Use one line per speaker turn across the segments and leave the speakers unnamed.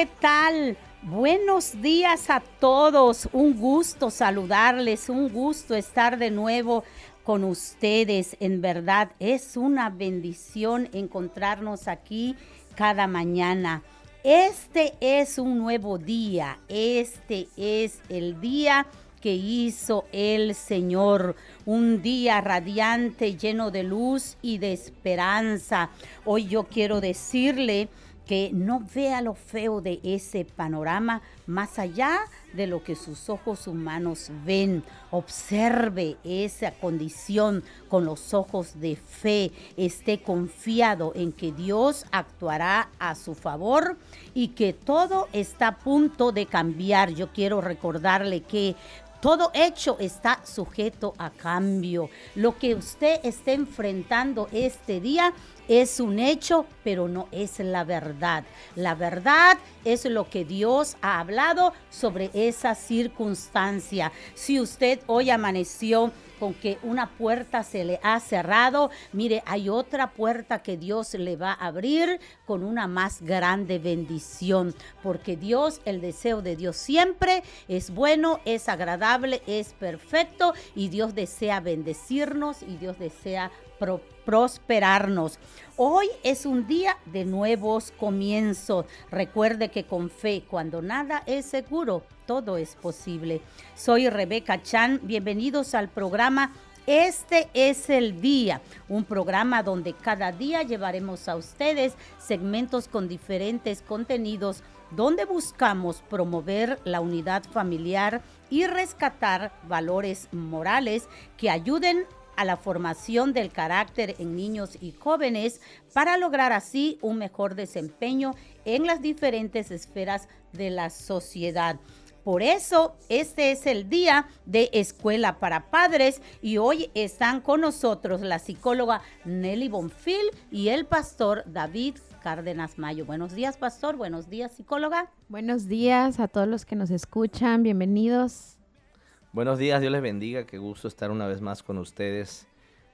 ¿qué tal? Buenos días a todos. Un gusto saludarles, un gusto estar de nuevo con ustedes. En verdad, es una bendición encontrarnos aquí cada mañana. Este es un nuevo día. Este es el día que hizo el Señor, un día radiante, lleno de luz y de esperanza. Hoy yo quiero decirle que no vea lo feo de ese panorama más allá de lo que sus ojos humanos ven. Observe esa condición con los ojos de fe. Esté confiado en que Dios actuará a su favor y que todo está a punto de cambiar. Yo quiero recordarle que todo hecho está sujeto a cambio. Lo que usted esté enfrentando este día es un hecho, pero no es la verdad. La verdad es lo que Dios ha hablado sobre esa circunstancia. Si usted hoy amaneció con que una puerta se le ha cerrado, mire, hay otra puerta que Dios le va a abrir con una más grande bendición, porque Dios, el deseo de Dios siempre es bueno, es agradable, es perfecto, y Dios desea bendecirnos y Dios desea prosperarnos. Hoy es un día de nuevos comienzos. Recuerde que con fe, cuando nada es seguro, todo es posible. Soy Rebeca Chan. Bienvenidos al programa Este es el Día, un programa donde cada día llevaremos a ustedes segmentos con diferentes contenidos donde buscamos promover la unidad familiar y rescatar valores morales que ayuden a la formación del carácter en niños y jóvenes para lograr así un mejor desempeño en las diferentes esferas de la sociedad. Por eso, este es el día de Escuela para Padres y hoy están con nosotros la psicóloga Nelly Bonfil y el pastor David Cárdenas Mayo. Buenos días, pastor. Buenos días, psicóloga.
Buenos días a todos los que nos escuchan. Bienvenidos.
Buenos días, Dios les bendiga, qué gusto estar una vez más con ustedes.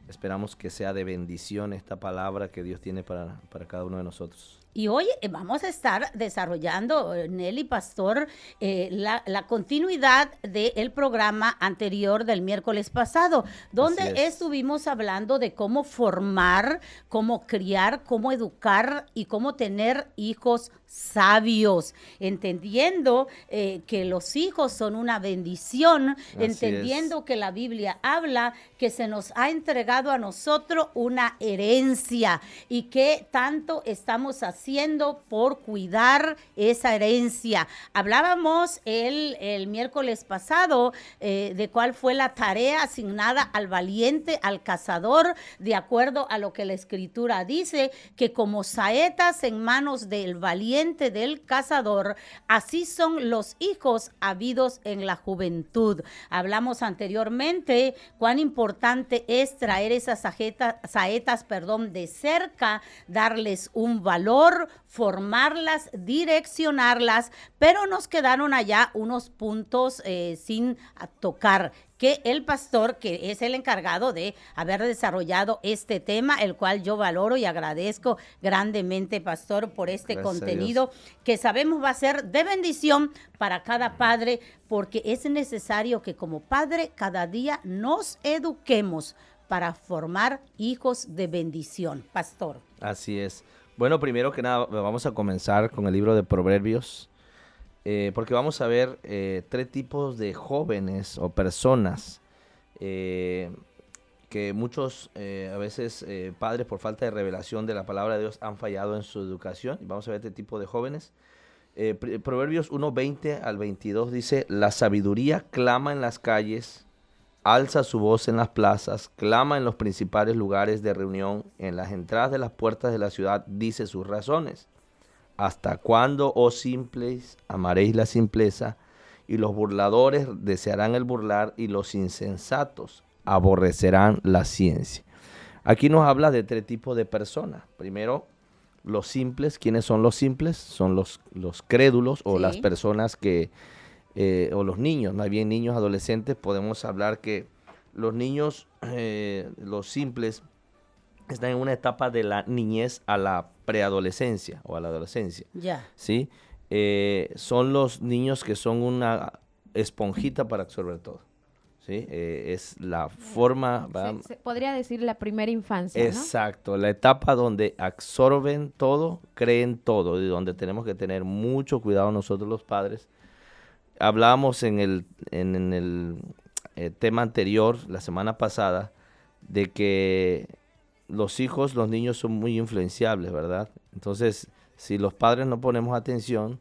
Esperamos que sea de bendición esta palabra que Dios tiene para cada uno de nosotros.
Y hoy vamos a estar desarrollando, Nelly, pastor, la continuidad del programa anterior del miércoles pasado, donde estuvimos hablando de cómo formar, cómo criar, cómo educar y cómo tener hijos sabios, entendiendo que los hijos son una bendición, entendiendo que la Biblia habla que se nos ha entregado a nosotros una herencia y que tanto estamos haciendo por cuidar esa herencia. Hablábamos el miércoles pasado de cuál fue la tarea asignada al valiente, al cazador, de acuerdo a lo que la Escritura dice, que como saetas en manos del valiente, del cazador, así son los hijos habidos en la juventud. Hablamos anteriormente cuán importante es traer esas saetas de cerca, darles un valor, formarlas, direccionarlas, pero nos quedaron allá unos puntos sin tocar, que el pastor, que es el encargado de haber desarrollado este tema, el cual yo valoro y agradezco grandemente, pastor, por este contenido que sabemos va a ser de bendición para cada padre, porque es necesario que como padre cada día nos eduquemos para formar hijos de bendición, pastor.
Así es. Bueno, primero que nada vamos a comenzar con el libro de Proverbios, porque vamos a ver tres tipos de jóvenes o personas que muchos a veces padres por falta de revelación de la palabra de Dios han fallado en su educación. Vamos a ver este tipo de jóvenes. Proverbios 1:20 al 22 dice: la sabiduría clama en las calles, alza su voz en las plazas, clama en los principales lugares de reunión, en las entradas de las puertas de la ciudad, dice sus razones. ¿Hasta cuándo, oh simples, amaréis la simpleza? Y los burladores desearán el burlar, y los insensatos aborrecerán la ciencia. Aquí nos habla de tres tipos de personas. Primero, los simples. ¿Quiénes son los simples? Son los crédulos o las personas que, o los niños, más bien niños, adolescentes. Podemos hablar que los niños, los simples, están en una etapa de la niñez a la preadolescencia o a la adolescencia.
Ya.
¿Sí? son los niños que son una esponjita para absorber todo. ¿Sí? Es la forma...
Se podría decir la primera infancia, ¿no?
Exacto, la etapa donde absorben todo, creen todo, y donde tenemos que tener mucho cuidado nosotros los padres. Hablábamos en el tema anterior, la semana pasada, de que los niños son muy influenciables, ¿verdad? Entonces, si los padres no ponemos atención,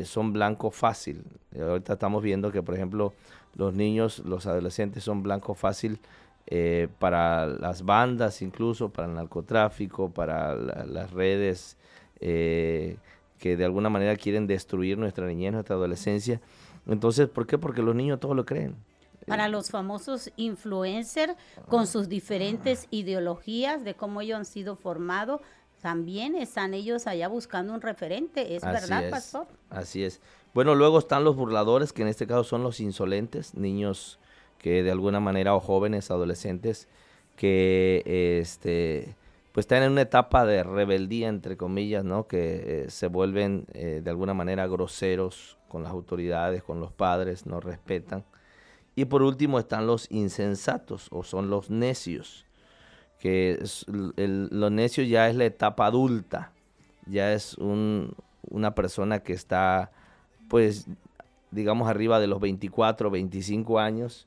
son blanco fácil. Ahorita estamos viendo que, por ejemplo, los niños, los adolescentes son blanco fácil para las bandas, incluso para el narcotráfico, para las redes que de alguna manera quieren destruir nuestra niñez, nuestra adolescencia. Entonces, ¿por qué? Porque los niños todo lo creen.
Para los famosos influencers con sus diferentes ideologías de cómo ellos han sido formados, también están ellos allá buscando un referente. ¿Es verdad, pastor?
Así es. Bueno, luego están los burladores, que en este caso son los insolentes, niños que de alguna manera, o jóvenes, adolescentes, que pues están en una etapa de rebeldía, entre comillas, ¿no? Que se vuelven de alguna manera groseros con las autoridades, con los padres, no respetan. Y por último están los insensatos, o son los necios, que los necios ya es la etapa adulta, ya es una persona que está, pues, digamos, arriba de los 24, 25 años,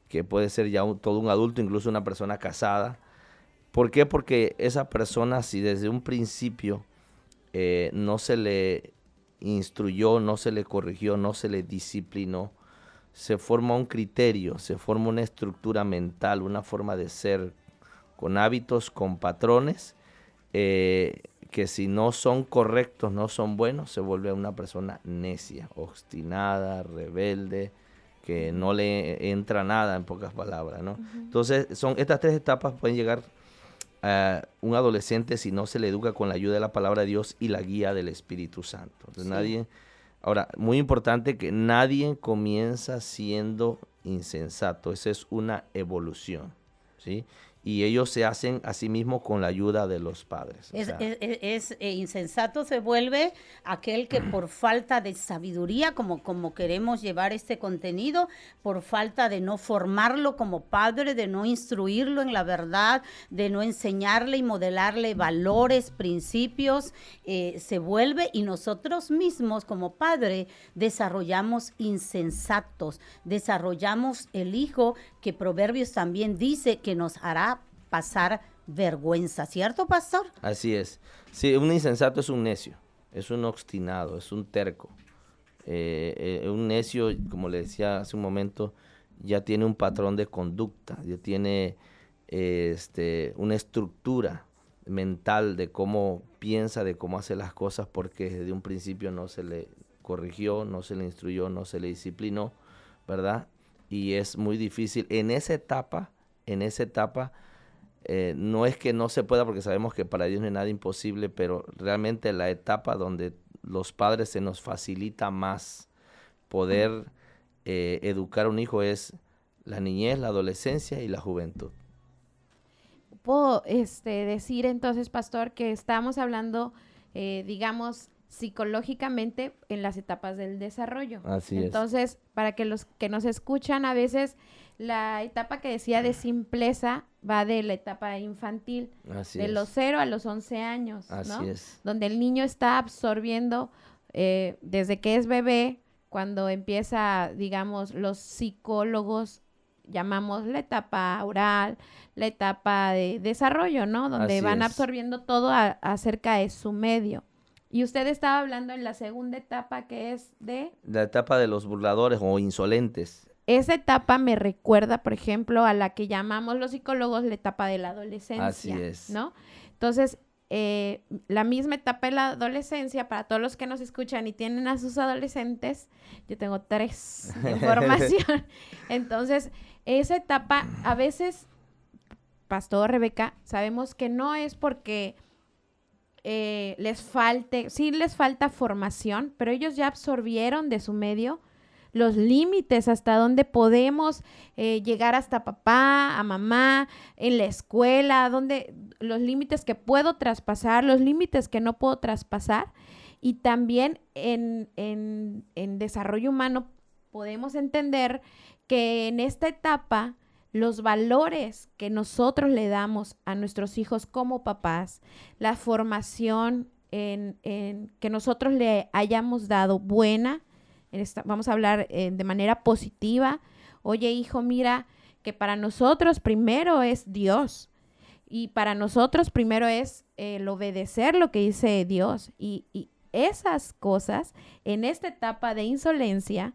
que puede ser ya todo un adulto, incluso una persona casada. ¿Por qué? Porque esa persona, si desde un principio no se le instruyó, no se le corrigió, no se le disciplinó, se forma un criterio, se forma una estructura mental, una forma de ser, con hábitos, con patrones, que si no son correctos, no son buenos, se vuelve una persona necia, obstinada, rebelde, que no le entra nada, en pocas palabras, ¿no? Uh-huh. Entonces, estas tres etapas pueden llegar a un adolescente si no se le educa con la ayuda de la palabra de Dios y la guía del Espíritu Santo. Entonces, sí. Ahora, muy importante que nadie comienza siendo insensato, esa es una evolución, ¿sí? Y ellos se hacen a sí mismos con la ayuda de los padres.
Insensato se vuelve aquel que por falta de sabiduría, como queremos llevar este contenido, por falta de no formarlo como padre, de no instruirlo en la verdad, de no enseñarle y modelarle valores, principios, se vuelve, y nosotros mismos como padre desarrollamos insensatos, desarrollamos el hijo que Proverbios también dice que nos hará pasar vergüenza, ¿cierto, pastor?
Así es. Sí, un insensato es un necio, es un obstinado, es un terco. Un necio, como le decía hace un momento, ya tiene un patrón de conducta, ya tiene una estructura mental de cómo piensa, de cómo hace las cosas, porque desde un principio no se le corrigió, no se le instruyó, no se le disciplinó, ¿verdad? Y es muy difícil en esa etapa, no es que no se pueda, porque sabemos que para Dios no hay nada imposible, pero realmente la etapa donde los padres se nos facilita más poder educar a un hijo es la niñez, la adolescencia y la juventud.
Puedo decir entonces, pastor, que estamos hablando, digamos, psicológicamente en las etapas del desarrollo.
Así es.
Entonces, para que los que nos escuchan, a veces la etapa que decía de simpleza va de la etapa infantil,
Así
de
es.
los 0 a los 11 años,
Así
¿no?
es.
Donde el niño está absorbiendo desde que es bebé, cuando empieza, digamos, los psicólogos llamamos la etapa oral, la etapa de desarrollo, ¿no? Donde
Así
van
es.
absorbiendo todo acerca de su medio. Y usted estaba hablando en la segunda etapa, que es de...
La etapa de los burladores o insolentes.
Esa etapa me recuerda, por ejemplo, a la que llamamos los psicólogos la etapa de la adolescencia.
Así es.
¿No? Entonces, la misma etapa de la adolescencia, para todos los que nos escuchan y tienen a sus adolescentes, yo tengo 3 de formación. Entonces, esa etapa, a veces, Pastor, Rebeca, sabemos que no es porque sí les falta formación, pero ellos ya absorbieron de su medio los límites hasta donde podemos llegar hasta papá, a mamá, en la escuela, donde los límites que puedo traspasar, los límites que no puedo traspasar. Y también en desarrollo humano podemos entender que en esta etapa los valores que nosotros le damos a nuestros hijos como papás, la formación que nosotros le hayamos dado buena, vamos a hablar de manera positiva. Oye, hijo, mira que para nosotros primero es Dios y para nosotros primero es el obedecer lo que dice Dios y esas cosas en esta etapa de insolencia,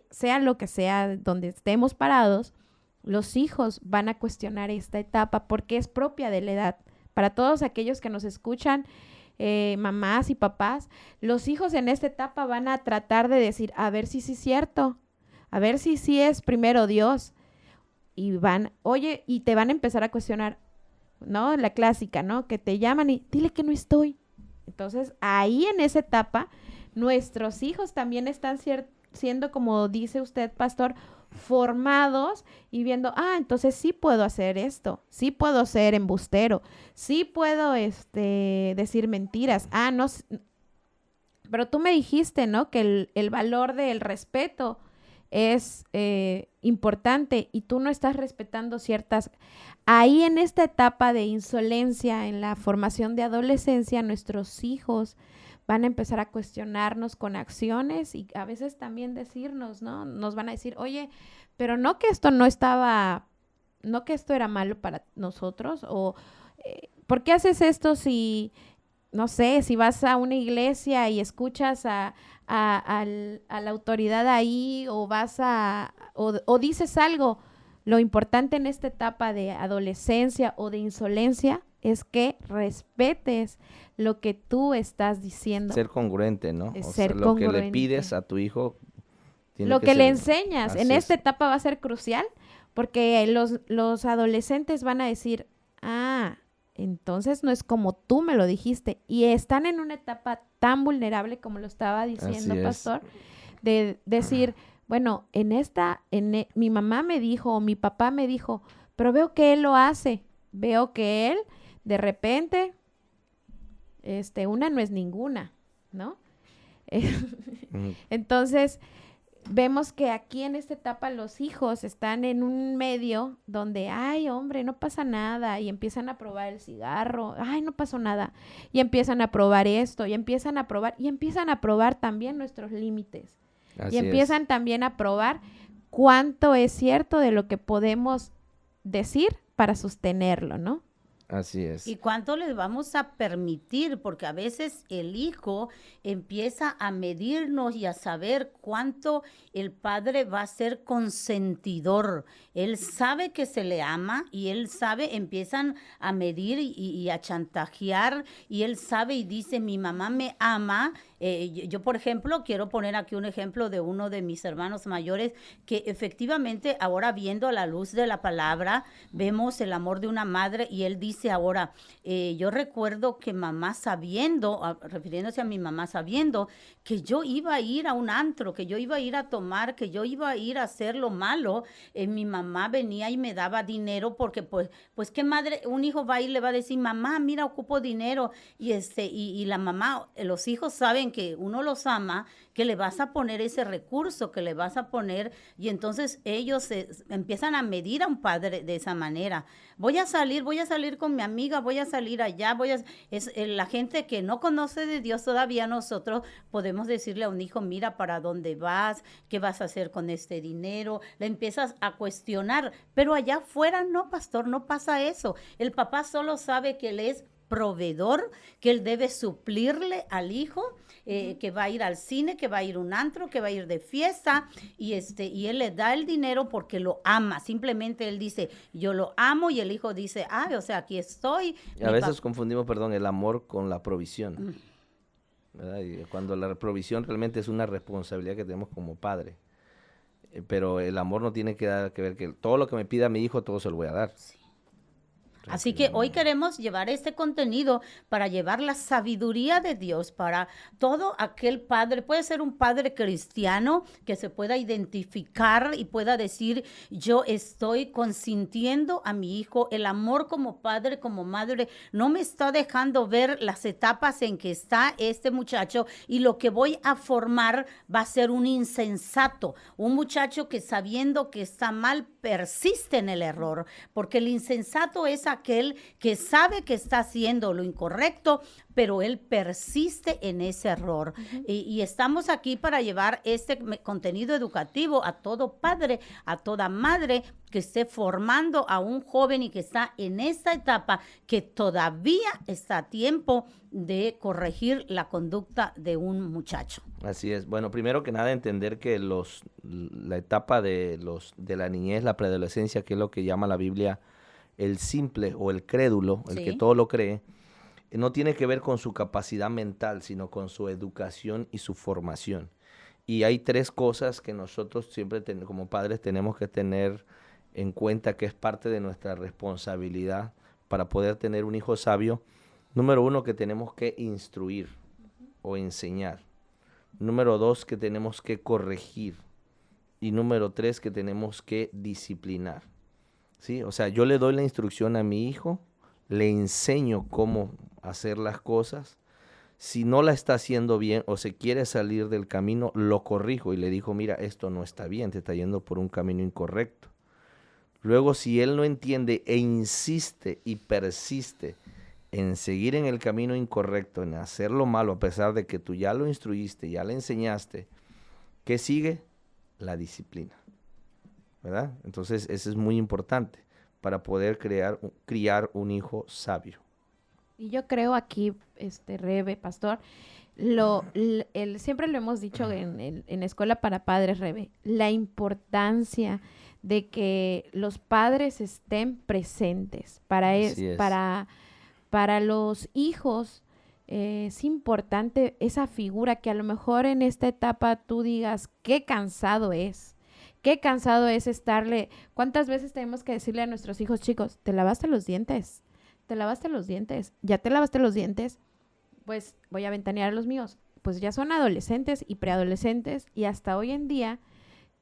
sea lo que sea donde estemos parados, los hijos van a cuestionar esta etapa porque es propia de la edad. Para todos aquellos que nos escuchan, mamás y papás, los hijos en esta etapa van a tratar de decir, a ver si sí es cierto, a ver si sí es primero Dios. Y y te van a empezar a cuestionar, ¿no? La clásica, ¿no? Que te llaman y dile que no estoy. Entonces, ahí en esa etapa, nuestros hijos también están siendo, como dice usted, pastor, formados y viendo, entonces sí puedo hacer esto, sí puedo ser embustero, sí puedo decir mentiras. No, pero tú me dijiste, ¿no? Que el valor del respeto es importante y tú no estás respetando ciertas... Ahí en esta etapa de insolencia, en la formación de adolescencia, nuestros hijos van a empezar a cuestionarnos con acciones y a veces también decirnos, ¿no? Nos van a decir, oye, pero no que esto no que esto era malo para nosotros, o ¿por qué haces esto si, no sé, si vas a una iglesia y escuchas a la autoridad ahí o o dices algo? Lo importante en esta etapa de adolescencia o de insolencia es que respetes lo que tú estás diciendo.
Ser congruente, ¿no?
Ser
lo
congruente.
que le pides a tu hijo.
Lo que le enseñas en esta etapa va a ser crucial porque los adolescentes van a decir, entonces no es como tú me lo dijiste. Y están en una etapa tan vulnerable como lo estaba diciendo, pastor, de decir, bueno, mi mamá me dijo o mi papá me dijo, pero veo que él lo hace. Veo que él, de repente, una no es ninguna, ¿no? Entonces, vemos que aquí en esta etapa los hijos están en un medio donde, ay, hombre, no pasa nada, y empiezan a probar el cigarro, ay, no pasó nada, y empiezan a probar esto, y empiezan a probar también nuestros límites, y empiezan también a probar cuánto es cierto de lo que podemos decir para sostenerlo, ¿no?
Así es.
¿Y cuánto les vamos a permitir? Porque a veces el hijo empieza a medirnos y a saber cuánto el padre va a ser consentidor. Él sabe que se le ama y él sabe, empiezan a medir y a chantajear y él sabe y dice, mi mamá me ama. Yo, por ejemplo, quiero poner aquí un ejemplo de uno de mis hermanos mayores que efectivamente ahora viendo a la luz de la palabra, vemos el amor de una madre y él dice ahora, yo recuerdo que mamá sabiendo, refiriéndose a mi mamá sabiendo que yo iba a ir a un antro, que yo iba a ir a tomar, que yo iba a ir a hacer lo malo, mi mamá venía y me daba dinero porque pues qué madre, un hijo va a ir y le va a decir, mamá, mira, ocupo dinero y la mamá, los hijos saben que uno los ama, que le vas a poner ese recurso, que le vas a poner, y entonces ellos empiezan a medir a un padre de esa manera. Voy a salir con mi amiga, voy a salir allá, la gente que no conoce de Dios todavía, nosotros podemos decirle a un hijo, mira para dónde vas, qué vas a hacer con este dinero, le empiezas a cuestionar, pero allá afuera no, pastor, no pasa eso. El papá solo sabe que él es proveedor, que él debe suplirle al hijo, que va a ir al cine, que va a ir a un antro, que va a ir de fiesta, y él le da el dinero porque lo ama. Simplemente él dice, yo lo amo, y el hijo dice, o sea, aquí estoy.
Y a veces confundimos, el amor con la provisión. ¿Verdad? Y cuando la provisión realmente es una responsabilidad que tenemos como padre. Pero el amor no tiene que ver que todo lo que me pida mi hijo, todo se lo voy a dar. Sí.
Así que hoy queremos llevar este contenido para llevar la sabiduría de Dios para todo aquel padre. Puede ser un padre cristiano que se pueda identificar y pueda decir, yo estoy consintiendo a mi hijo. El amor como padre, como madre, no me está dejando ver las etapas en que está este muchacho, y lo que voy a formar va a ser un insensato, un muchacho que sabiendo que está mal persiste en el error, porque el insensato es aquel que sabe que está haciendo lo incorrecto, pero él persiste en ese error. Y estamos aquí para llevar este contenido educativo a todo padre, a toda madre que esté formando a un joven y que está en esta etapa, que todavía está a tiempo de corregir la conducta de un muchacho.
Así es. Bueno, primero que nada, entender que la etapa de la niñez, la preadolescencia, que es lo que llama la Biblia el simple o el crédulo, el que todo lo cree, no tiene que ver con su capacidad mental, sino con su educación y su formación. Y hay 3 cosas que nosotros siempre como padres tenemos que tener en cuenta, que es parte de nuestra responsabilidad para poder tener un hijo sabio. Número 1, que tenemos que instruir o enseñar. Número 2, que tenemos que corregir. Y número 3, que tenemos que disciplinar. ¿Sí? O sea, yo le doy la instrucción a mi hijo, le enseño cómo hacer las cosas. Si no la está haciendo bien o se quiere salir del camino, lo corrijo y le digo, mira, esto no está bien, te está yendo por un camino incorrecto. Luego, si él no entiende e insiste y persiste en seguir en el camino incorrecto, en hacer lo malo, a pesar de que tú ya lo instruiste, ya le enseñaste, ¿qué sigue? La disciplina, ¿verdad? Entonces, eso es muy importante para poder criar un hijo sabio.
Y yo creo aquí, Rebe, pastor, siempre lo hemos dicho en Escuela para Padres, Rebe, la importancia de que los padres estén presentes para los hijos. Es importante esa figura que a lo mejor en esta etapa tú digas, qué cansado es estarle. ¿Cuántas veces tenemos que decirle a nuestros hijos, chicos, ¿te lavaste los dientes? ¿Te lavaste los dientes? ¿Ya te lavaste los dientes? Pues voy a ventanear a los míos. Pues ya son adolescentes y preadolescentes, y hasta hoy en día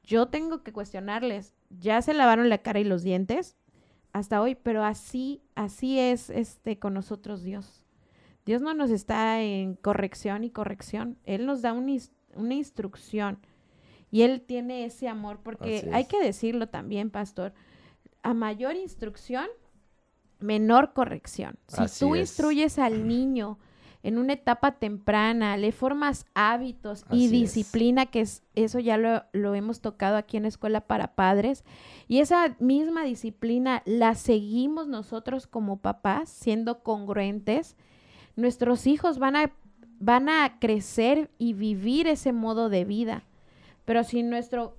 yo tengo que cuestionarles, ¿ya se lavaron la cara y los dientes? Hasta hoy, pero así es con nosotros Dios. Dios no nos está en corrección y corrección. Él nos da una instrucción. Y Él tiene ese amor, porque hay que decirlo también, pastor, a mayor instrucción, menor corrección. Si tú instruyes al niño en una etapa temprana, le formas hábitos y disciplina, que eso ya lo hemos tocado aquí en Escuela para Padres, y esa misma disciplina la seguimos nosotros como papás, siendo congruentes, nuestros hijos van a crecer y vivir ese modo de vida. Pero si en nuestro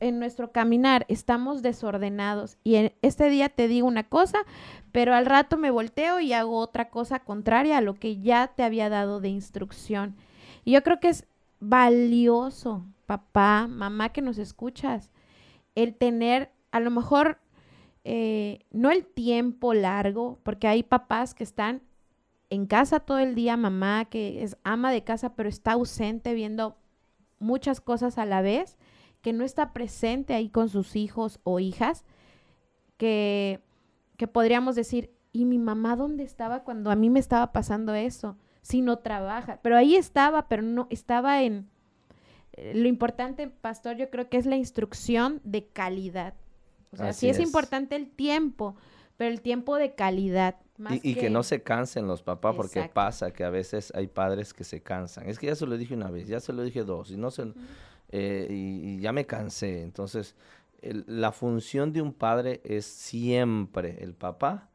caminar estamos desordenados y en este día te digo una cosa, pero al rato me volteo y hago otra cosa contraria a lo que ya te había dado de instrucción. Y yo creo que es valioso, papá, mamá que nos escuchas, el tener a lo mejor no el tiempo largo, porque hay papás que están en casa todo el día, mamá que es ama de casa, pero está ausente viendo muchas cosas a la vez, que no está presente ahí con sus hijos o hijas, que podríamos decir, ¿y mi mamá dónde estaba cuando a mí me estaba pasando eso? Si no trabaja, pero ahí estaba, pero no estaba en... Lo importante, pastor, yo creo que es la instrucción de calidad. O sea, sí es importante el tiempo, pero el tiempo de calidad.
Y que no se cansen los papás, porque pasa que a veces hay padres que se cansan. Es que ya se lo dije una vez, ya se lo dije 2, y no se... y ya me cansé. Entonces, la función de un padre es siempre, el papá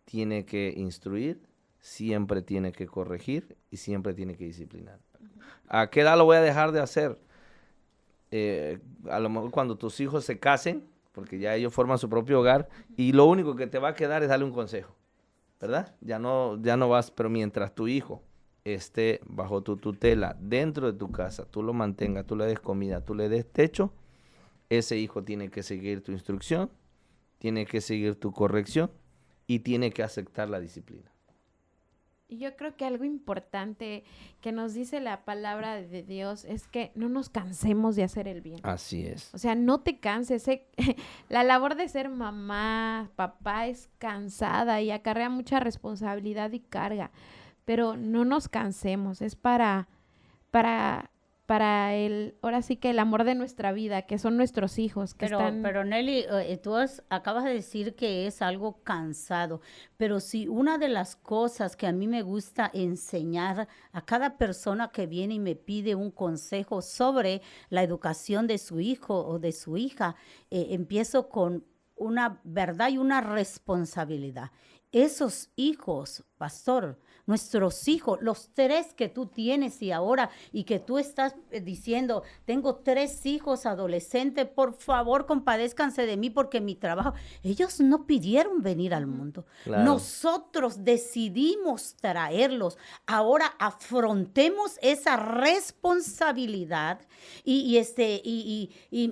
tiene que instruir, siempre tiene que corregir y siempre tiene que disciplinar. ¿A qué edad lo voy a dejar de hacer? A lo mejor cuando tus hijos se casen, porque ya ellos forman su propio hogar, y lo único que te va a quedar es darle un consejo, ¿verdad? Ya no vas, pero mientras tu hijo esté bajo tu tutela, dentro de tu casa, tú lo mantengas, tú le des comida, tú le des techo, ese hijo tiene que seguir tu instrucción, tiene que seguir tu corrección y tiene que aceptar la disciplina.
Y yo creo que algo importante que nos dice la palabra de Dios es que no nos cansemos de hacer el bien.
Así es.
O sea, no te canses. La labor de ser mamá, papá es cansada y acarrea mucha responsabilidad y carga. Pero no nos cansemos. Es para ahora sí que el amor de nuestra vida, que son nuestros hijos, que están...
Pero Nelly, tú acabas de decir que es algo cansado, pero si una de las cosas que a mí me gusta enseñar a cada persona que viene y me pide un consejo sobre la educación de su hijo o de su hija, empiezo con una verdad y una responsabilidad. Esos hijos, pastor, nuestros hijos, los 3 que tú tienes y que tú estás diciendo, tengo 3 hijos adolescentes, por favor compadézcanse de mí porque mi trabajo, ellos no pidieron venir al mundo.
Claro.
Nosotros decidimos traerlos. Ahora afrontemos esa responsabilidad y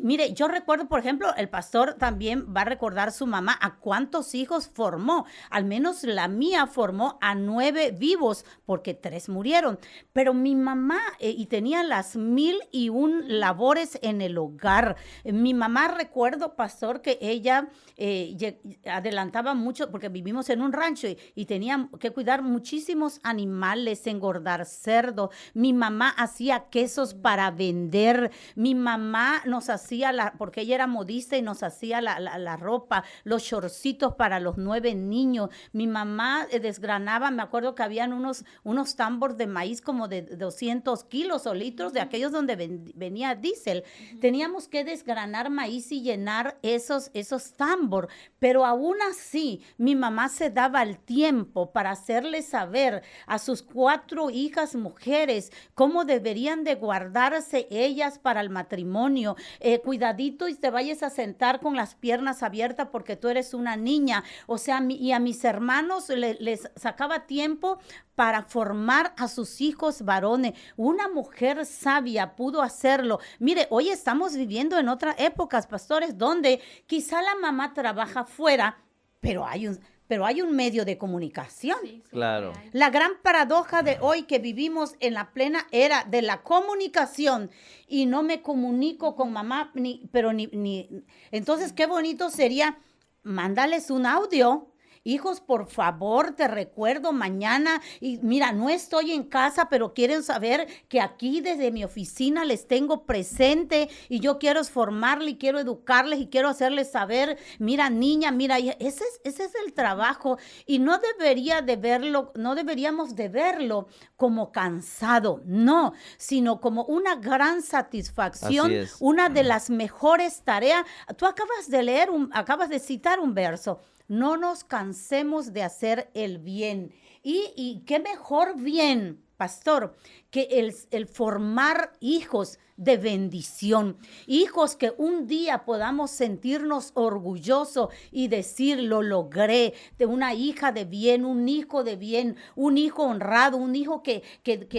mire, yo recuerdo, por ejemplo, el pastor también va a recordar su mamá a cuántos hijos formó. Al menos la mía formó a 9 vivos, porque 3 murieron. Pero mi mamá, y tenía las 1001 labores en el hogar. Mi mamá, recuerdo, pastor, que ella adelantaba mucho, porque vivimos en un rancho y tenía que cuidar muchísimos animales, engordar cerdo. Mi mamá hacía quesos para vender. Mi mamá nos hacía, porque ella era modista y nos hacía la ropa, los shortcitos para los 9 niños. Mi mamá desgranaba, me acuerdo que habían unos tambos de maíz como de 200 kilos o litros, de aquellos donde venía diésel. Teníamos que desgranar maíz y llenar esos tambor, pero aún así mi mamá se daba el tiempo para hacerle saber a sus 4 hijas mujeres cómo deberían de guardarse ellas para el matrimonio. Cuidadito y te vayas a sentar con las piernas abiertas porque tú eres una niña. O sea, y a mis hermanos les sacaba tiempo para formar a sus hijos varones. Una mujer sabia pudo hacerlo. Mire, hoy estamos viviendo en otras épocas, pastores, donde quizá la mamá trabaja fuera, pero hay un medio de comunicación.
Sí,
Claro.
La gran paradoja de hoy que vivimos en la plena era de la comunicación y no me comunico con mamá, entonces qué bonito sería mandarles un audio. Hijos, por favor, te recuerdo mañana y mira, no estoy en casa, pero quieren saber que aquí desde mi oficina les tengo presente y yo quiero formarles y quiero educarles y quiero hacerles saber, mira niña, mira hija, ese es el trabajo y no deberíamos de verlo como cansado, no, sino como una gran satisfacción,
Así es.
una de las mejores tareas. Tú acabas de citar un verso. No nos cansemos de hacer el bien. Y qué mejor bien, pastor, que el formar hijos de bendición. Hijos que un día podamos sentirnos orgullosos y decir, lo logré, de una hija de bien, un hijo de bien, un hijo honrado, un hijo que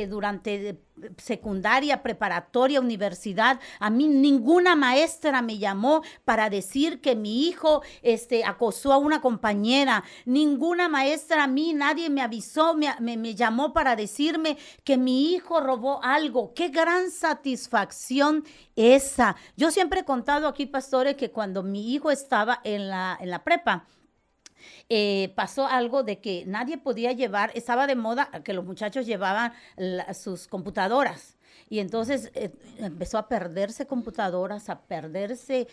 durante secundaria, preparatoria, universidad, a mí ninguna maestra me llamó para decir que mi hijo acosó a una compañera. Ninguna maestra a mí, nadie me avisó, me llamó para decirme que mi hijo robó algo. Qué gran satisfacción esa. Yo siempre he contado aquí, pastores, que cuando mi hijo estaba en la prepa, pasó algo de que nadie podía llevar, estaba de moda que los muchachos llevaban sus computadoras. Y entonces empezó a perderse computadoras, a perderse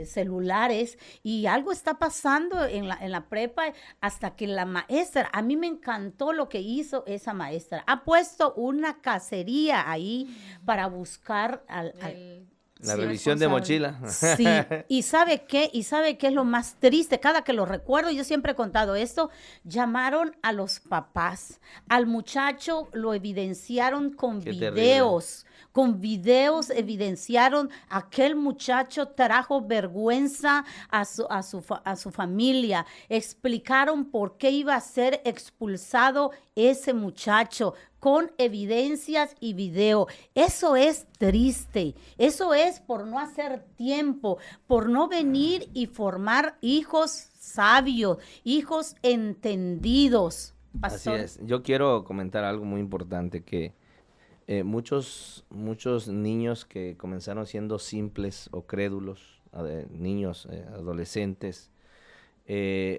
celulares, y algo está pasando en la prepa hasta que la maestra, a mí me encantó lo que hizo esa maestra, ha puesto una cacería ahí para buscar
La revisión de mochila.
Sí, ¿y sabe qué? ¿Y sabe qué es lo más triste? Cada que lo recuerdo, yo siempre he contado esto, llamaron a los papás, al muchacho lo evidenciaron con
Qué
videos, con videos evidenciaron aquel muchacho trajo vergüenza a su familia, explicaron por qué iba a ser expulsado ese muchacho con evidencias y video. Eso es triste, eso es por no hacer tiempo, por no venir y formar hijos sabios, hijos entendidos. Pastor.
Así es. Yo quiero comentar algo muy importante, que muchos niños que comenzaron siendo simples o crédulos, niños, adolescentes,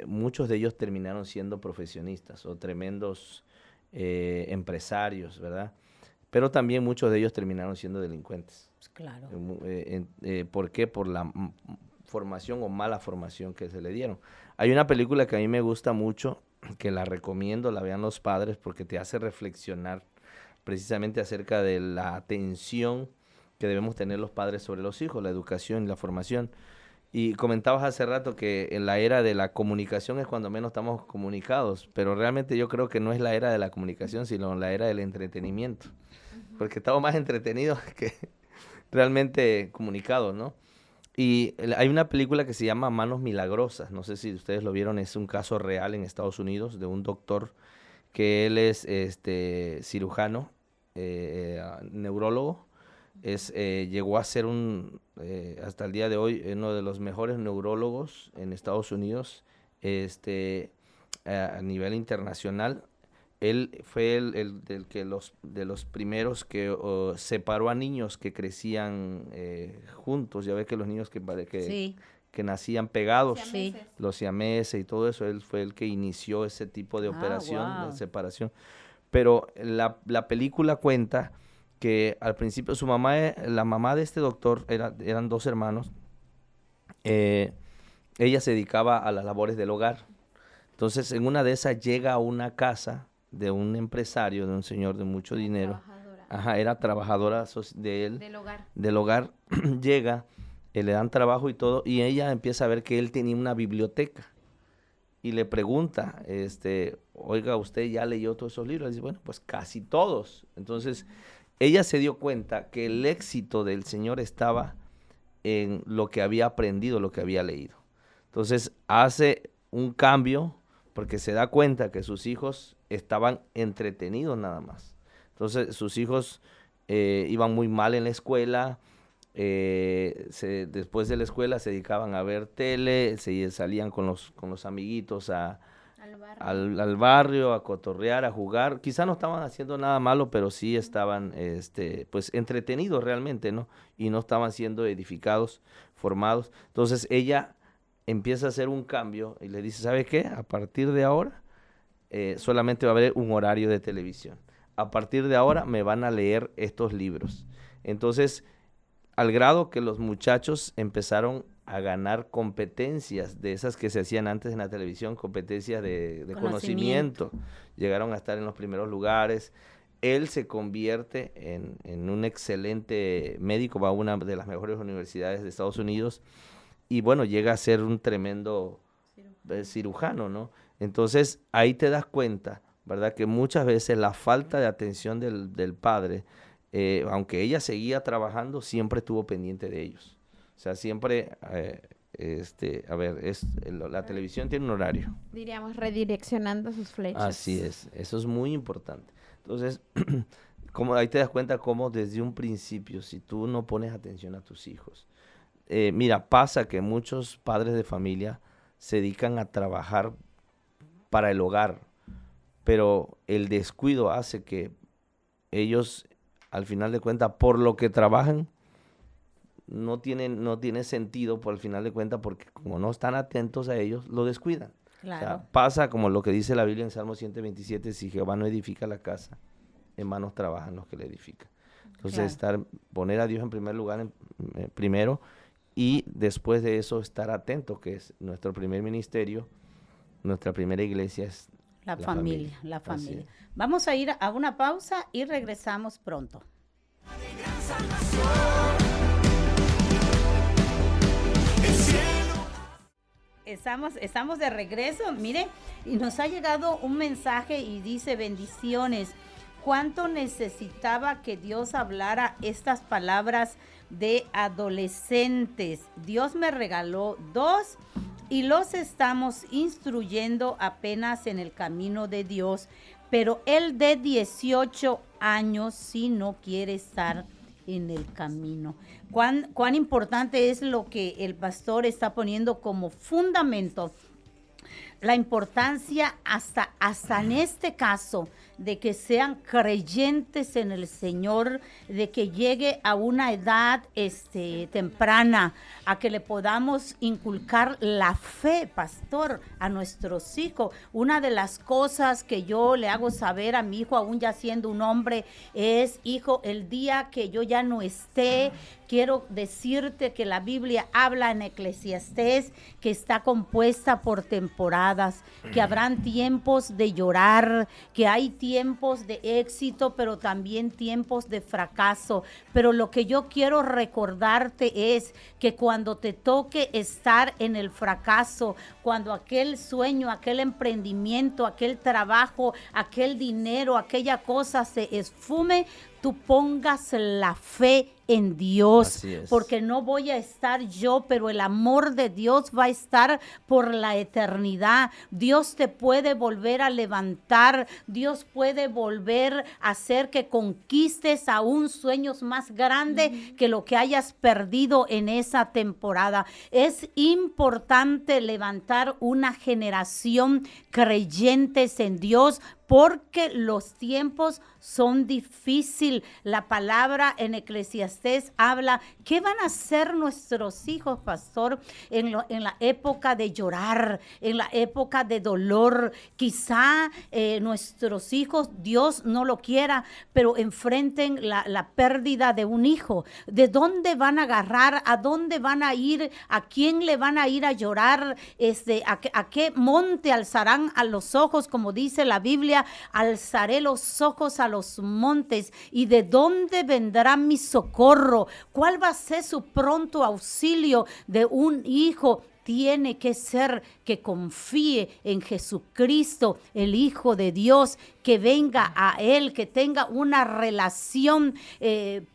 muchos de ellos terminaron siendo profesionistas o tremendos empresarios, ¿verdad? Pero también muchos de ellos terminaron siendo delincuentes.
Claro.
¿Por qué? Por la formación o mala formación que se le dieron. Hay una película que a mí me gusta mucho, que la recomiendo, la vean los padres, porque te hace reflexionar precisamente acerca de la atención que debemos tener los padres sobre los hijos, la educación y la formación. Y comentabas hace rato que en la era de la comunicación es cuando menos estamos comunicados, pero realmente yo creo que no es la era de la comunicación, sino la era del entretenimiento, porque estamos más entretenidos que realmente comunicados, ¿no? Y hay una película que se llama Manos Milagrosas, no sé si ustedes lo vieron, es un caso real en Estados Unidos de un doctor que él es cirujano, neurólogo, llegó a ser hasta el día de hoy, uno de los mejores neurólogos en Estados Unidos, a nivel internacional. Él fue de los primeros que separó a niños que crecían juntos. Ya ves que los niños
Sí.
que nacían pegados,
Sí.
los siameses y todo eso, él fue el que inició ese tipo de operación
wow.
de separación. Pero la película cuenta que al principio la mamá de este doctor, eran dos hermanos, ella se dedicaba a las labores del hogar. Entonces, en una de esas llega a una casa de un empresario, de un señor de mucho dinero. Ajá, era trabajadora de él. Del hogar. Llega, le dan trabajo y todo, y ella empieza a ver que él tenía una biblioteca. Y le pregunta, oiga, ¿usted ya leyó todos esos libros? Y dice, bueno, pues casi todos. Entonces, ella se dio cuenta que el éxito del señor estaba en lo que había aprendido, lo que había leído. Entonces, hace un cambio porque se da cuenta que sus hijos estaban entretenidos nada más. Entonces, sus hijos iban muy mal en la escuela, después de la escuela se dedicaban a ver tele, salían con los amiguitos al barrio, a cotorrear, a jugar. Quizá no estaban haciendo nada malo, pero sí estaban pues entretenidos realmente, ¿no? Y no estaban siendo edificados, formados. Entonces ella empieza a hacer un cambio y le dice, ¿sabe qué? A partir de ahora solamente va a haber un horario de televisión. A partir de ahora me van a leer estos libros. Entonces, al grado que los muchachos empezaron a ganar competencias de esas que se hacían antes en la televisión, competencias de conocimiento. Llegaron a estar en los primeros lugares. Él se convierte en un excelente médico, va a una de las mejores universidades de Estados Unidos y bueno, llega a ser un tremendo cirujano, ¿no? Entonces, ahí te das cuenta, ¿verdad? Que muchas veces la falta de atención del padre, aunque ella seguía trabajando, siempre estuvo pendiente de ellos. O sea, siempre, la televisión tiene un horario.
Diríamos, redireccionando sus flechas.
Así es, eso es muy importante. Entonces, ahí te das cuenta cómo desde un principio, si tú no pones atención a tus hijos, mira, pasa que muchos padres de familia se dedican a trabajar para el hogar, pero el descuido hace que ellos, al final de cuentas, por lo que trabajan, no tiene sentido por el final de cuentas, porque como no están atentos a ellos, lo descuidan.
Claro.
O sea, pasa como lo que dice la Biblia en Salmo 127, si Jehová no edifica la casa, en manos trabajan los que la edifican. Entonces, poner a Dios en primer lugar, primero, y después de eso estar atento, que es nuestro primer ministerio, nuestra primera iglesia es
la familia. Vamos a ir a una pausa y regresamos pronto. Estamos de regreso, mire, y nos ha llegado un mensaje y dice bendiciones. cuánto necesitaba que Dios hablara estas palabras de adolescentes. Dios me regaló 2 y los estamos instruyendo apenas en el camino de Dios, pero el de 18 años sí no quiere estar en el camino. Cuán importante es lo que el pastor está poniendo como fundamento, la importancia hasta en este caso de que sean creyentes en el Señor, de que llegue a una edad temprana, a que le podamos inculcar la fe, pastor, a nuestros hijos. Una de las cosas que yo le hago saber a mi hijo, aún ya siendo un hombre, es: hijo, el día que yo ya no esté, quiero decirte que la Biblia habla en Eclesiastés que está compuesta por temporadas, que habrán tiempos de llorar, que hay tiempos de éxito, pero también tiempos de fracaso. Pero lo que yo quiero recordarte es que cuando te toque estar en el fracaso, cuando aquel sueño, aquel emprendimiento, aquel trabajo, aquel dinero, aquella cosa se esfume, tú pongas la fe en Dios, porque no voy a estar yo, pero el amor de Dios va a estar por la eternidad. Dios te puede volver a levantar, Dios puede volver a hacer que conquistes aún sueños más grandes que lo que hayas perdido en esa temporada. Es importante levantar una generación creyentes en Dios, porque los tiempos son difíciles. La palabra en Eclesiastés habla, ¿qué van a hacer nuestros hijos, pastor, en la época de llorar, en la época de dolor? Quizá nuestros hijos, Dios no lo quiera, pero enfrenten la pérdida de un hijo. ¿De dónde van a agarrar? ¿A dónde van a ir? ¿A quién le van a ir a llorar? ¿A qué monte alzarán a los ojos? Como dice la Biblia, alzaré los ojos a los montes, y de dónde vendrá mi socorro. ¿Cuál va a ser su pronto auxilio de un hijo? Tiene que ser que confíe en Jesucristo, el Hijo de Dios, que venga a Él, que tenga una relación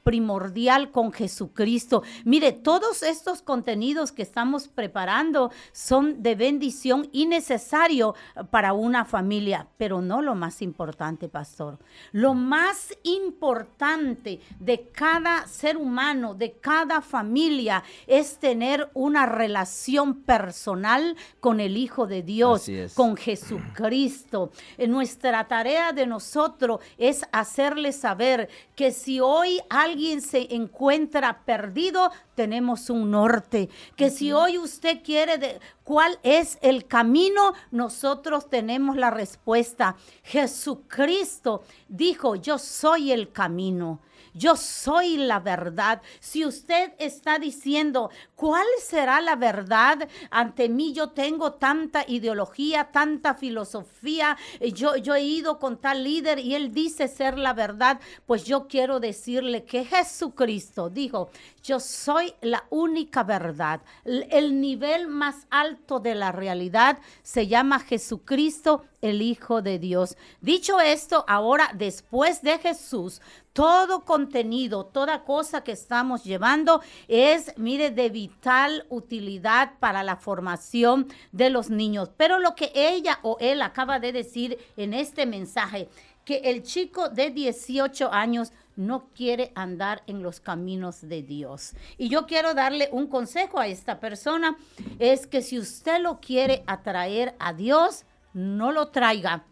primordial con Jesucristo. Mire, todos estos contenidos que estamos preparando son de bendición y necesario para una familia, pero no lo más importante, pastor. Lo más importante de cada ser humano, de cada familia, es tener una relación personal con el Hijo de Dios, con Jesucristo. Nuestra tarea de nosotros es hacerle saber que si hoy alguien se encuentra perdido, tenemos un norte. Que si hoy usted quiere cuál es el camino, nosotros tenemos la respuesta. Jesucristo dijo: yo soy el camino, yo soy la verdad. Si usted está diciendo, ¿cuál será la verdad? Ante mí yo tengo tanta ideología, tanta filosofía, yo he ido con tal líder y él dice ser la verdad. Pues yo quiero decirle que Jesucristo dijo: yo soy la única verdad. El nivel más alto de la realidad se llama Jesucristo, el Hijo de Dios. Dicho esto, ahora después de Jesús, todo contenido, toda cosa que estamos llevando es, mire, de vital utilidad para la formación de los niños. Pero lo que ella o él acaba de decir en este mensaje, que el chico de 18 años no quiere andar en los caminos de Dios. Y yo quiero darle un consejo a esta persona, es que si usted lo quiere atraer a Dios, no lo traiga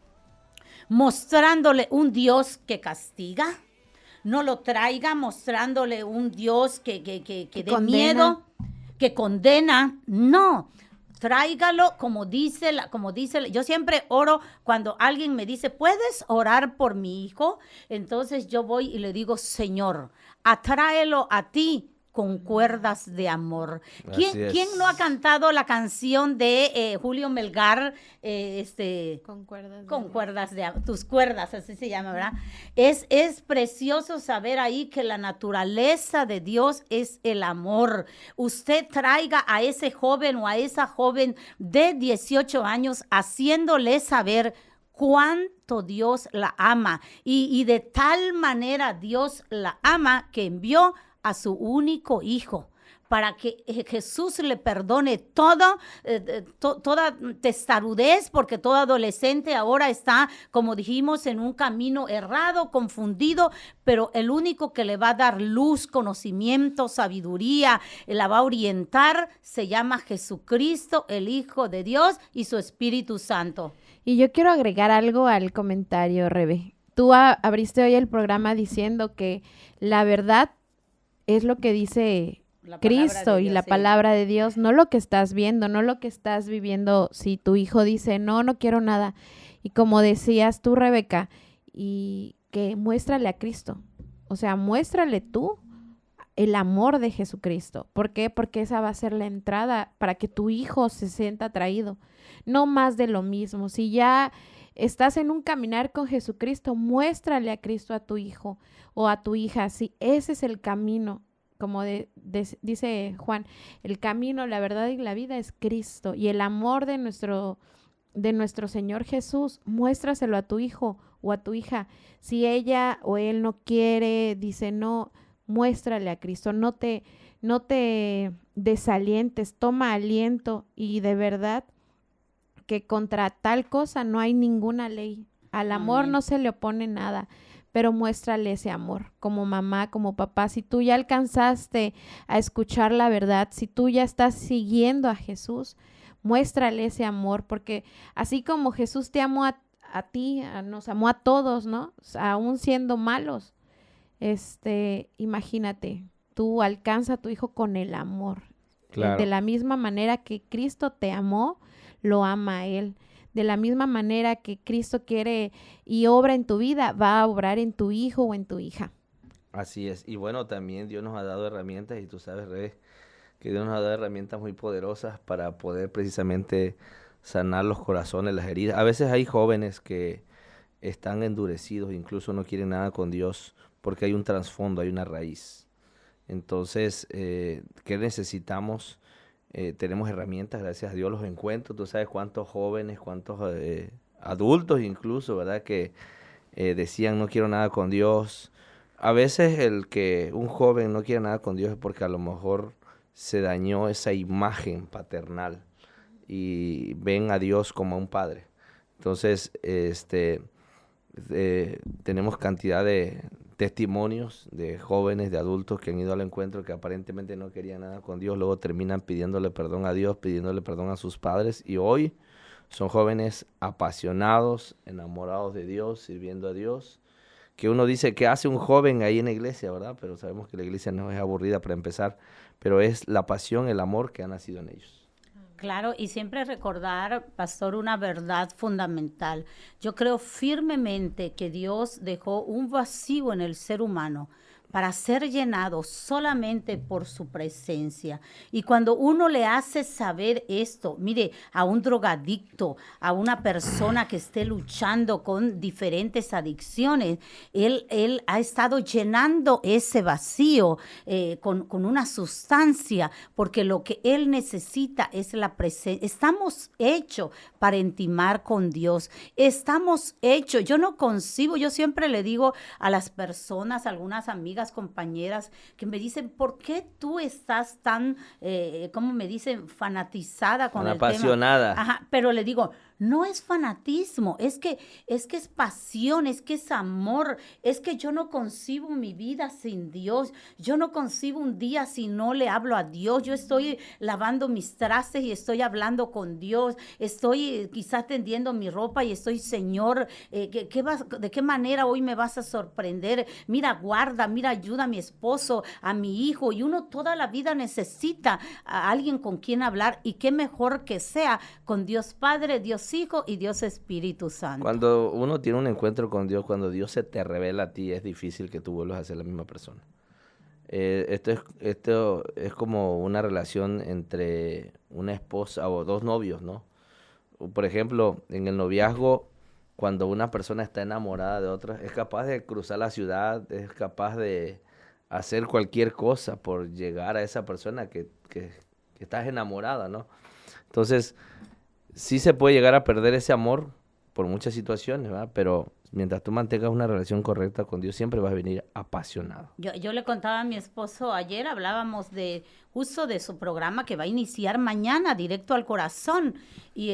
mostrándole un Dios que castiga, no lo traiga mostrándole un Dios que dé miedo, que condena, no. Tráigalo como dice, yo siempre oro cuando alguien me dice, ¿puedes orar por mi hijo? Entonces yo voy y le digo, Señor, atráelo a ti con cuerdas de amor. ¿Quién no ha cantado la canción de Julio Melgar? Con cuerdas de amor. Tus cuerdas, así se llama, ¿verdad? Es precioso saber ahí que la naturaleza de Dios es el amor. Usted traiga a ese joven o a esa joven de 18 años haciéndole saber cuánto Dios la ama. Y de tal manera Dios la ama que envió a su único hijo, para que Jesús le perdone todo, toda testarudez, porque todo adolescente ahora está, como dijimos, en un camino errado, confundido, pero el único que le va a dar luz, conocimiento, sabiduría, la va a orientar, se llama Jesucristo, el Hijo de Dios, y su Espíritu Santo.
Y yo quiero agregar algo al comentario, Rebe. Tú abriste hoy el programa diciendo que la verdad es lo que dice Cristo y la palabra de Dios, no lo que estás viendo, no lo que estás viviendo. Si tu hijo dice, no quiero nada. Y como decías tú, Rebeca, y que muéstrale a Cristo. O sea, muéstrale tú el amor de Jesucristo. ¿Por qué? Porque esa va a ser la entrada para que tu hijo se sienta atraído. No más de lo mismo. Si ya estás en un caminar con Jesucristo, muéstrale a Cristo a tu hijo o a tu hija. Si ese es el camino. Como dice Juan, el camino, la verdad y la vida es Cristo. Y el amor de nuestro Señor Jesús, muéstraselo a tu hijo o a tu hija. Si ella o él no quiere, dice no, muéstrale a Cristo. No te desalientes, toma aliento. Y de verdad que contra tal cosa no hay ninguna ley. Al amor
Amén.
no se le opone nada. Pero muéstrale ese amor, como mamá, como papá. Si tú ya alcanzaste a escuchar la verdad, si tú ya estás siguiendo a Jesús, muéstrale ese amor, porque así como Jesús te amó a ti, nos amó a todos, ¿no? Aún siendo malos, imagínate, tú alcanza a tu hijo con el amor.
Claro.
De la misma manera que Cristo te amó, lo ama a Él. De la misma manera que Cristo quiere y obra en tu vida, va a obrar en tu hijo o en tu hija.
Así es. Y bueno, también Dios nos ha dado herramientas, y tú sabes, Rebe, que Dios nos ha dado herramientas muy poderosas para poder precisamente sanar los corazones, las heridas. A veces hay jóvenes que están endurecidos, incluso no quieren nada con Dios, porque hay un trasfondo, hay una raíz. Entonces, ¿qué necesitamos? Tenemos herramientas, gracias a Dios, los encuentros. Tú sabes cuántos jóvenes, cuántos adultos incluso, ¿verdad? Que decían no quiero nada con Dios. A veces el que un joven no quiere nada con Dios es porque a lo mejor se dañó esa imagen paternal y ven a Dios como a un padre. Entonces, tenemos cantidad de testimonios de jóvenes, de adultos que han ido al encuentro que aparentemente no querían nada con Dios, luego terminan pidiéndole perdón a Dios, pidiéndole perdón a sus padres, y hoy son jóvenes apasionados, enamorados de Dios, sirviendo a Dios, que uno dice que hace un joven ahí en la iglesia, ¿verdad? Pero sabemos que la iglesia no es aburrida para empezar, pero es la pasión, el amor que ha nacido en ellos.
Claro, y siempre recordar, pastor, una verdad fundamental. Yo creo firmemente que Dios dejó un vacío en el ser humano para ser llenado solamente por su presencia. Y cuando uno le hace saber esto, mire, a un drogadicto, a una persona que esté luchando con diferentes adicciones, él ha estado llenando ese vacío con una sustancia, porque lo que él necesita es la presencia. Estamos hechos para intimar con Dios. Estamos hechos. Yo no concibo, yo siempre le digo a las personas, a algunas amigas, compañeras que me dicen, ¿por qué tú estás tan, cómo me dicen, fanatizada con el tema?
Apasionada.
Ajá, pero le digo, no es fanatismo, es que es pasión, es que es amor, es que yo no concibo mi vida sin Dios, yo no concibo un día si no le hablo a Dios, yo estoy lavando mis trastes y estoy hablando con Dios, estoy quizás tendiendo mi ropa y estoy, Señor, ¿de qué manera hoy me vas a sorprender? Mira, guarda, mira, ayuda a mi esposo, a mi hijo, y uno toda la vida necesita a alguien con quien hablar, y qué mejor que sea con Dios Padre, Dios Hijo y Dios Espíritu Santo.
Cuando uno tiene un encuentro con Dios, cuando Dios se te revela a ti, es difícil que tú vuelvas a ser la misma persona. Esto es como una relación entre una esposa o dos novios, ¿no? Por ejemplo, en el noviazgo, cuando una persona está enamorada de otra, es capaz de cruzar la ciudad, es capaz de hacer cualquier cosa por llegar a esa persona que estás enamorada, ¿no? Entonces, sí se puede llegar a perder ese amor por muchas situaciones, ¿verdad? Pero mientras tú mantengas una relación correcta con Dios, siempre vas a venir apasionado.
Yo le contaba a mi esposo ayer, hablábamos de justo de su programa que va a iniciar mañana, Directo al Corazón. Y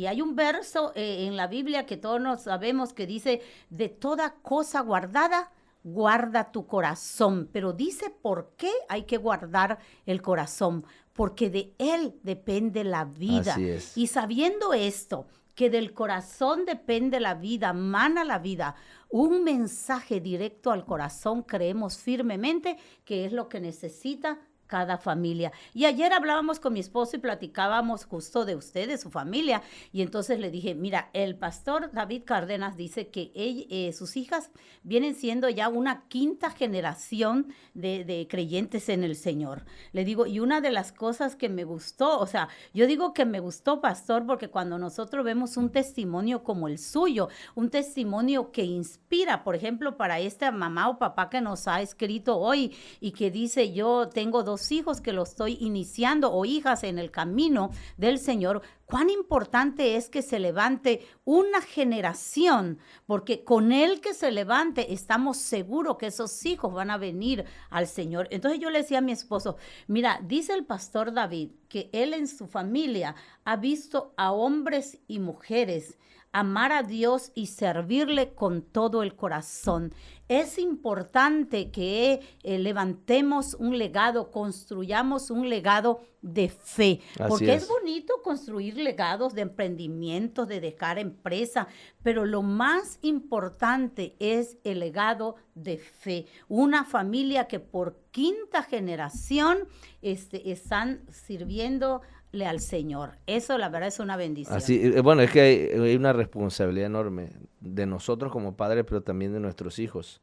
hay un verso en la Biblia que todos nos sabemos que dice, de toda cosa guardada, guarda tu corazón. Pero dice, ¿por qué hay que guardar el corazón? Porque de él depende la vida.
Así es.
Y sabiendo esto, que del corazón depende la vida, mana la vida, un mensaje directo al corazón, creemos firmemente que es lo que necesita cada familia. Y ayer hablábamos con mi esposo y platicábamos justo de usted, de su familia, y entonces le dije, mira, el pastor David Cárdenas dice que sus hijas vienen siendo ya una quinta generación de creyentes en el Señor. Le digo, y una de las cosas que me gustó, o sea, yo digo que me gustó, pastor, porque cuando nosotros vemos un testimonio como el suyo, un testimonio que inspira, por ejemplo, para esta mamá o papá que nos ha escrito hoy y que dice, yo tengo 2 hijos que lo estoy iniciando o hijas en el camino del Señor, cuán importante es que se levante una generación, porque con el que se levante estamos seguros que esos hijos van a venir al Señor. Entonces yo le decía a mi esposo, mira, dice el pastor David que él en su familia ha visto a hombres y mujeres amar a Dios y servirle con todo el corazón. Es importante que levantemos un legado, construyamos un legado de fe, porque es bonito construir legados de emprendimientos, de dejar empresa, pero lo más importante es el legado de fe. Una familia que por quinta generación están sirviendo al Señor. Eso la verdad es una bendición.
Así, bueno, es que hay una responsabilidad enorme de nosotros como padres, pero también de nuestros hijos,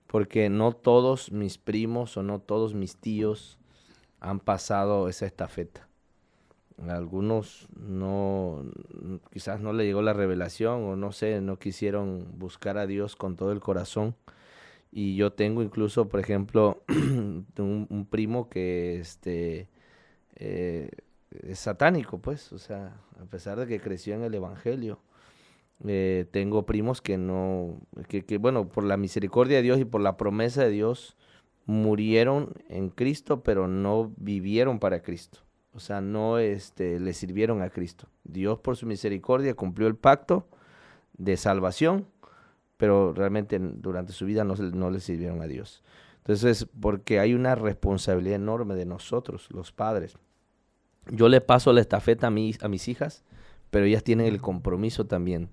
porque no todos mis primos o no todos mis tíos han pasado esa estafeta. A algunos no, quizás no le llegó la revelación o no sé, no quisieron buscar a Dios con todo el corazón. Y yo tengo incluso, por ejemplo, un primo que es satánico, pues, o sea, a pesar de que creció en el evangelio, tengo primos que no, bueno, por la misericordia de Dios y por la promesa de Dios, murieron en Cristo, pero no vivieron para Cristo, o sea, no le sirvieron a Cristo. Dios por su misericordia cumplió el pacto de salvación, pero realmente durante su vida no le sirvieron a Dios. Entonces, porque hay una responsabilidad enorme de nosotros, los padres. Yo le paso la estafeta a mis hijas, pero ellas tienen el compromiso también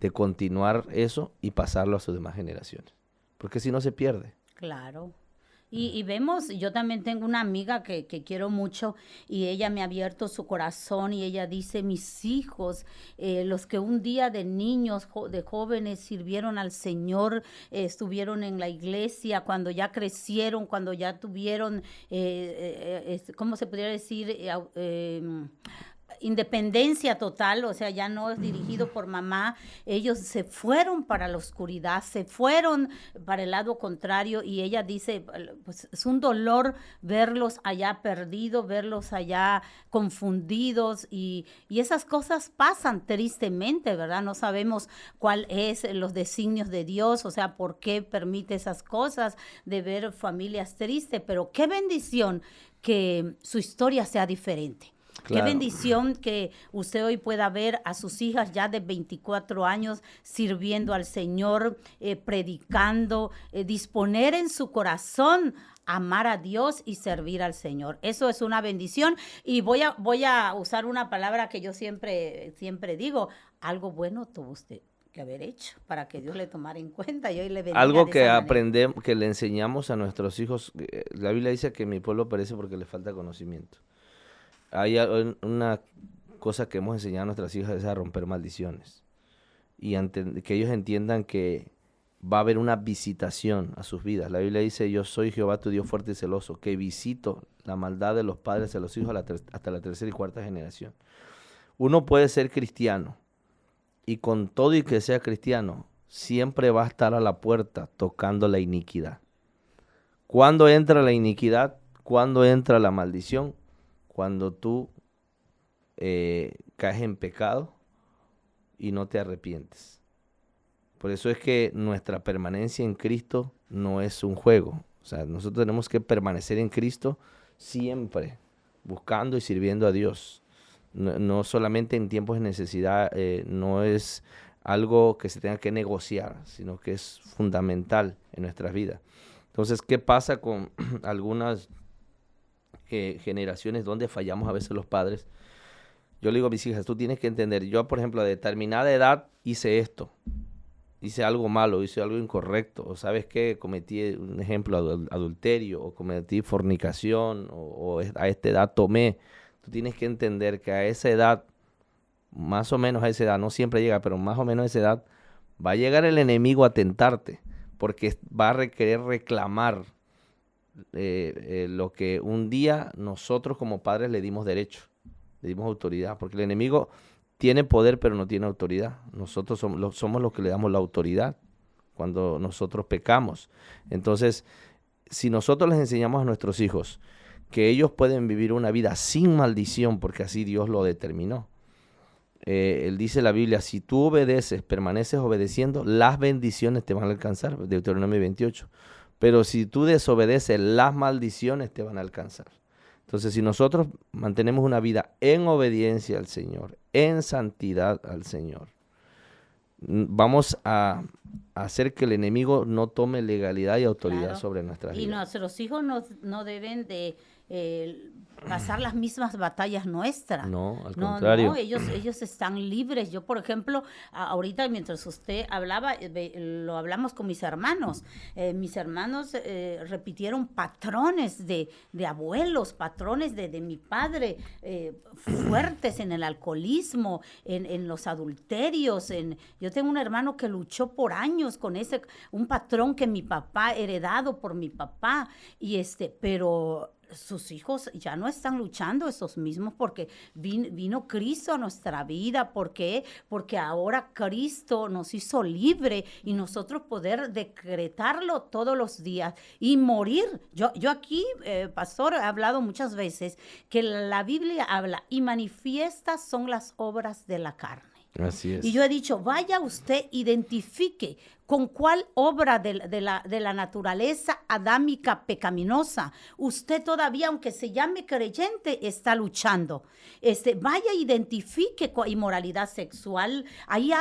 de continuar eso y pasarlo a sus demás generaciones, porque si no se pierde.
Claro. Y vemos, yo también tengo una amiga que quiero mucho y ella me ha abierto su corazón y ella dice, mis hijos, los que un día de niños, de jóvenes sirvieron al Señor, estuvieron en la iglesia, cuando ya crecieron, cuando ya tuvieron, ¿cómo se podría decir? Independencia total, o sea, ya no es dirigido por mamá, ellos se fueron para la oscuridad, se fueron para el lado contrario y ella dice, pues es un dolor verlos allá perdidos, verlos allá confundidos y esas cosas pasan tristemente, ¿verdad? No sabemos cuál es los designios de Dios, o sea, por qué permite esas cosas de ver familias tristes, pero qué bendición que su historia sea diferente. Claro. Qué bendición que usted hoy pueda ver a sus hijas ya de 24 años sirviendo al Señor, predicando, disponer en su corazón amar a Dios y servir al Señor. Eso es una bendición y voy a usar una palabra que yo siempre digo, algo bueno tuvo usted que haber hecho para que Dios le tomara en cuenta y hoy le bendiga.
Algo que aprendemos, que le enseñamos a nuestros hijos, la Biblia dice que mi pueblo perece porque le falta conocimiento. Hay una cosa que hemos enseñado a nuestras hijas es a romper maldiciones y que ellos entiendan que va a haber una visitación a sus vidas. La Biblia dice, yo soy Jehová tu Dios fuerte y celoso, que visito la maldad de los padres a los hijos hasta la tercera y cuarta generación. Uno puede ser cristiano y con todo y que sea cristiano, siempre va a estar a la puerta tocando la iniquidad. ¿Cuándo entra la iniquidad? ¿Cuándo entra la maldición? Cuando tú caes en pecado y no te arrepientes. Por eso es que nuestra permanencia en Cristo no es un juego. O sea, nosotros tenemos que permanecer en Cristo siempre, buscando y sirviendo a Dios. No solamente en tiempos de necesidad, no es algo que se tenga que negociar, sino que es fundamental en nuestras vidas. Entonces, ¿qué pasa con algunas generaciones donde fallamos a veces los padres? Yo le digo a mis hijas, tú tienes que entender, yo por ejemplo a determinada edad hice esto, hice algo malo, hice algo incorrecto, o sabes qué, cometí un ejemplo, adulterio, o cometí fornicación, o a esta edad tomé. Tú tienes que entender que a esa edad, más o menos a esa edad, no siempre llega, pero más o menos a esa edad, va a llegar el enemigo a tentarte, porque va a querer reclamar lo que un día nosotros como padres le dimos derecho, le dimos autoridad, porque el enemigo tiene poder pero no tiene autoridad. Nosotros somos los que le damos la autoridad cuando nosotros pecamos. Entonces, si nosotros les enseñamos a nuestros hijos que ellos pueden vivir una vida sin maldición, porque así Dios lo determinó. Él dice en la Biblia, si tú obedeces, permaneces obedeciendo, las bendiciones te van a alcanzar, Deuteronomio 28. Pero si tú desobedeces, las maldiciones te van a alcanzar. Entonces, si nosotros mantenemos una vida en obediencia al Señor, en santidad al Señor, vamos a hacer que el enemigo no tome legalidad y autoridad
Claro.
sobre nuestras
Y
vidas.
nuestros hijos no deben de pasar las mismas batallas nuestras.
No, al
No,
contrario.
no, ellos están libres. Yo, por ejemplo, ahorita mientras usted hablaba, lo hablamos con mis hermanos. Mis hermanos repitieron patrones de abuelos, patrones de mi padre, fuertes en el alcoholismo, en los adulterios. Yo tengo un hermano que luchó por años con un patrón que mi papá, heredado por mi papá, pero sus hijos ya no están luchando esos mismos porque vino Cristo a nuestra vida. ¿Por qué? Porque ahora Cristo nos hizo libre y nosotros poder decretarlo todos los días y morir. Yo aquí, pastor, he hablado muchas veces que la Biblia habla y manifiestas son las obras de la carne.
Así es.
Y yo he dicho, vaya usted, identifique con cuál obra de la naturaleza adámica pecaminosa usted todavía, aunque se llame creyente, está luchando. Vaya, identifique inmoralidad sexual, ahí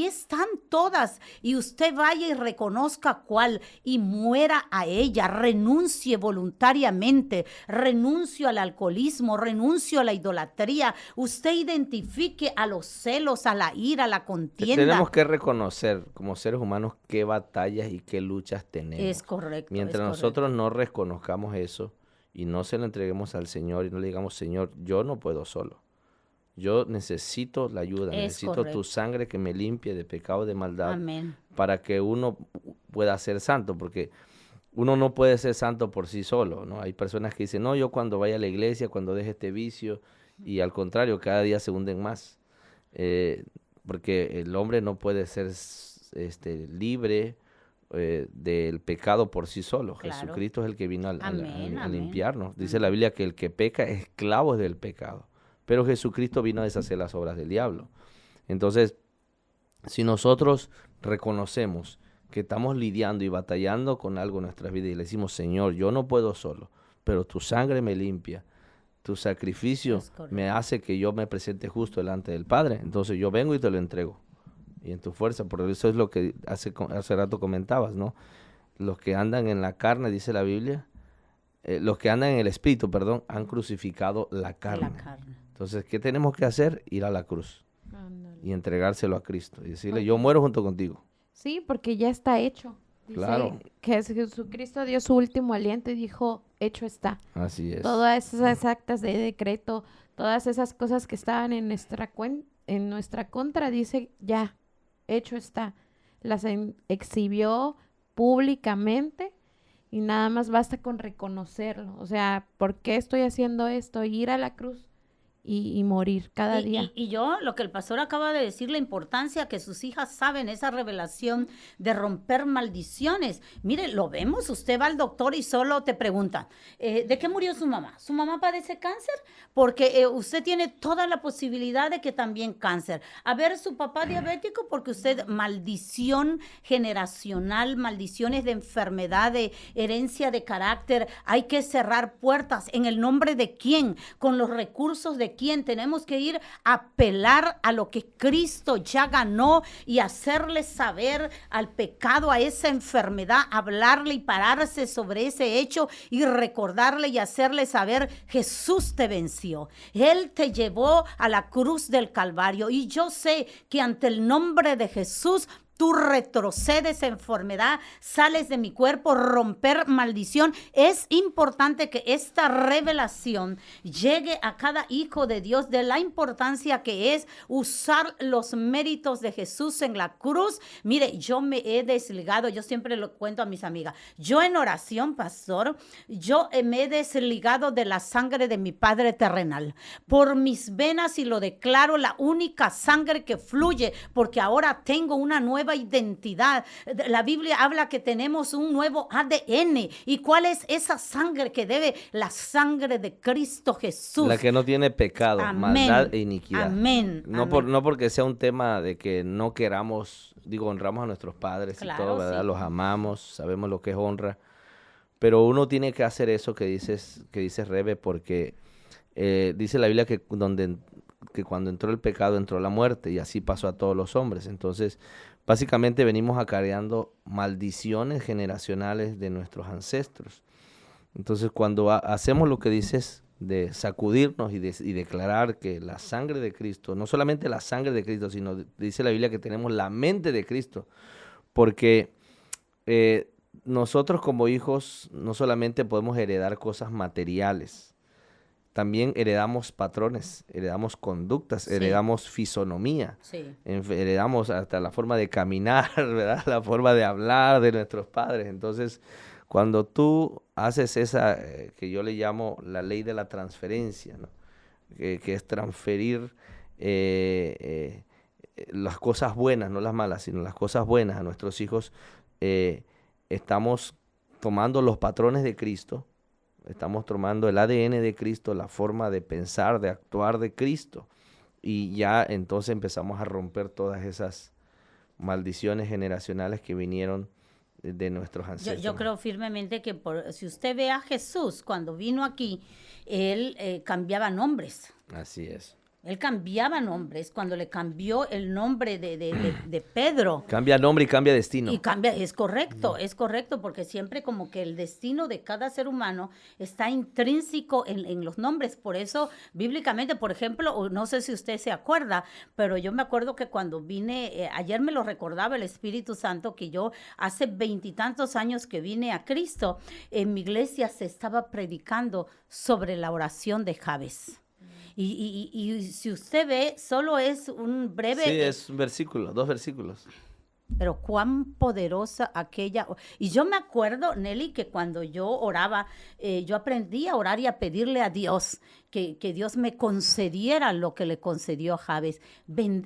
están todas, y usted vaya y reconozca cuál y muera a ella, renuncie voluntariamente, renuncio al alcoholismo, renuncio a la idolatría, usted identifique a los celos, a la ira, a la contienda.
Tenemos que reconocer como seres humanos qué batallas y qué luchas tenemos.
Es correcto.
Mientras nosotros no reconozcamos eso y no se lo entreguemos al Señor y no le digamos, Señor, yo no puedo solo. Yo necesito la ayuda, necesito
correcto.
tu sangre que me limpie de pecado, de maldad,
Amén.
para que uno pueda ser santo, porque uno no puede ser santo por sí solo, ¿no? Hay personas que dicen, no, yo cuando vaya a la iglesia, cuando deje este vicio, y al contrario, cada día se hunden más. Porque el hombre no puede ser libre del pecado por sí solo.
Claro.
Jesucristo es el que vino a
Amén.
limpiarnos. Dice la Biblia que el que peca es esclavo del pecado. Pero Jesucristo vino a deshacer las obras del diablo. Entonces, si nosotros reconocemos que estamos lidiando y batallando con algo en nuestras vidas y le decimos, Señor, yo no puedo solo, pero tu sangre me limpia, tu sacrificio me hace que yo me presente justo delante del Padre. Entonces yo vengo y te lo entrego. Y en tu fuerza, por eso es lo que hace rato comentabas, ¿no? Los que andan en la carne, dice la Biblia, los que andan en el Espíritu, perdón, han crucificado la carne. Entonces, ¿qué tenemos que hacer? Ir a la cruz y entregárselo a Cristo y decirle, yo muero junto contigo.
Sí, porque ya está hecho. Dice
Claro.
que Jesucristo dio su último aliento y dijo, hecho está.
Así es.
Todas esas actas de decreto, todas esas cosas que estaban en nuestra contra, dice, ya, hecho está. Las exhibió públicamente y nada más basta con reconocerlo. O sea, ¿por qué estoy haciendo esto? Ir a la cruz y morir cada día.
Y yo, lo que el pastor acaba de decir, la importancia que sus hijas saben, esa revelación de romper maldiciones. Mire, lo vemos, usted va al doctor y solo te pregunta, ¿de qué murió su mamá? ¿Su mamá padece cáncer? Porque usted tiene toda la posibilidad de que también cáncer. A ver, su papá diabético, porque usted maldición generacional, maldiciones de enfermedad, de herencia de carácter. Hay que cerrar puertas. ¿En el nombre de quién? Con los recursos de quién. Tenemos que ir a apelar a lo que Cristo ya ganó y hacerle saber al pecado, a esa enfermedad, hablarle y pararse sobre ese hecho y recordarle y hacerle saber: Jesús te venció. Él te llevó a la cruz del Calvario y yo sé que ante el nombre de Jesús tú retrocedes enfermedad, sales de mi cuerpo, romper maldición. Es importante que esta revelación llegue a cada hijo de Dios de la importancia que es usar los méritos de Jesús en la cruz. Mire, yo me he desligado, yo siempre lo cuento a mis amigas, yo en oración, pastor, yo me he desligado de la sangre de mi Padre terrenal. Por mis venas, y lo declaro, la única sangre que fluye, porque ahora tengo una nueva identidad. La Biblia habla que tenemos un nuevo ADN. ¿Y cuál es esa sangre que debe? La sangre de Cristo Jesús.
La que no tiene pecado,
Amén.
maldad e iniquidad.
Amén.
No,
Amén.
no porque sea un tema de que no queramos, digo, honramos a nuestros padres y
Claro,
todo, ¿verdad?
sí.
Los amamos, sabemos lo que es honra. Pero uno tiene que hacer eso que dices Rebe, porque dice la Biblia que cuando entró el pecado entró la muerte, y así pasó a todos los hombres. Entonces, básicamente venimos acarreando maldiciones generacionales de nuestros ancestros. Entonces, cuando hacemos lo que dices de sacudirnos y declarar que la sangre de Cristo, no solamente la sangre de Cristo, sino dice la Biblia que tenemos la mente de Cristo, porque nosotros como hijos no solamente podemos heredar cosas materiales, también heredamos patrones, heredamos conductas,
Sí.
heredamos fisonomía,
Sí.
heredamos hasta la forma de caminar, ¿verdad? La forma de hablar de nuestros padres. Entonces, cuando tú haces esa, que yo le llamo la ley de la transferencia, ¿no? Que es transferir las cosas buenas, no las malas, sino las cosas buenas a nuestros hijos, estamos tomando los patrones de Cristo. Estamos tomando el ADN de Cristo, la forma de pensar, de actuar de Cristo. Y ya entonces empezamos a romper todas esas maldiciones generacionales que vinieron de nuestros ancestros.
Yo creo firmemente que si usted ve a Jesús cuando vino aquí, él cambiaba nombres.
Así es.
Él cambiaba nombres cuando le cambió el nombre de Pedro.
Cambia nombre y cambia destino.
Y cambia, es correcto, porque siempre como que el destino de cada ser humano está intrínseco en los nombres. Por eso, bíblicamente, por ejemplo, no sé si usted se acuerda, pero yo me acuerdo que cuando vine, ayer me lo recordaba el Espíritu Santo, que yo hace 20 y tantos años que vine a Cristo, en mi iglesia se estaba predicando sobre la oración de Jabes. Y si usted ve, solo es un breve...
Sí, es un versículo, 2 versículos.
Pero cuán poderosa aquella... Y yo me acuerdo, Nelly, que cuando yo oraba, yo aprendí a orar y a pedirle a Dios que Dios me concediera lo que le concedió a Jabes.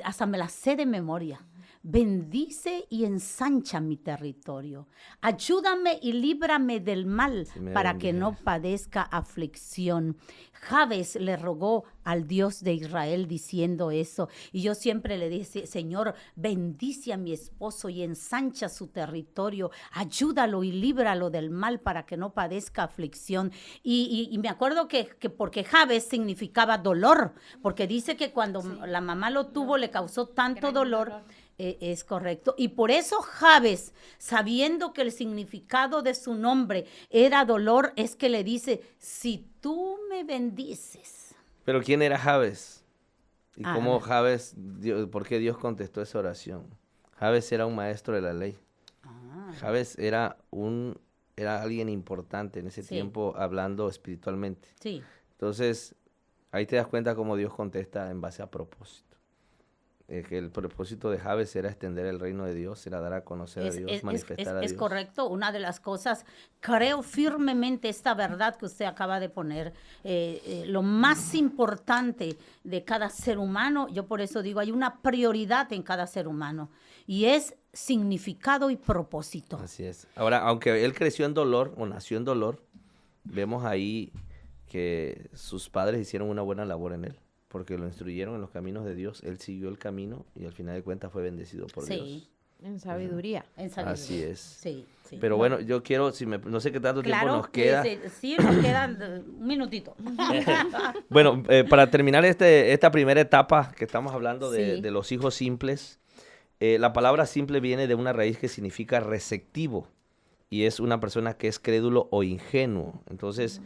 Hasta me la sé de memoria. Bendice y ensancha mi territorio. Ayúdame y líbrame del mal para que no padezca aflicción. Jabes le rogó al Dios de Israel diciendo eso. Y yo siempre le dije: Señor, bendice a mi esposo y ensancha su territorio. Ayúdalo y líbralo del mal para que no padezca aflicción. Y me acuerdo que porque Jabes significaba dolor, porque dice que cuando la mamá lo tuvo le causó tanto dolor. Es correcto. Y por eso Jabes, sabiendo que el significado de su nombre era dolor, es que le dice: si tú me bendices.
Pero ¿quién era Jabes? ¿Y cómo Jabes, por qué Dios contestó esa oración? Jabes era un maestro de la ley. Jabes era alguien importante en ese tiempo, hablando espiritualmente.
Sí.
Entonces, ahí te das cuenta cómo Dios contesta en base a propósito. que el propósito de Jabes era extender el reino de Dios, era dar a conocer a Dios, manifestar a Dios.
Es correcto, una de las cosas, creo firmemente esta verdad que usted acaba de poner, lo más importante de cada ser humano, yo por eso digo, hay una prioridad en cada ser humano, y es significado y propósito.
Así es. Ahora, aunque él creció en dolor, o nació en dolor, vemos ahí que sus padres hicieron una buena labor en él, porque lo instruyeron en los caminos de Dios, él siguió el camino y al final de cuentas fue bendecido por Dios.
En sabiduría.
Así es.
Sí.
Pero bueno, yo quiero, no sé qué tanto tiempo nos queda.
Sí, nos quedan un minutito.
Bueno, para terminar esta primera etapa que estamos hablando de los hijos simples, la palabra simple viene de una raíz que significa receptivo y es una persona que es crédulo o ingenuo. Entonces,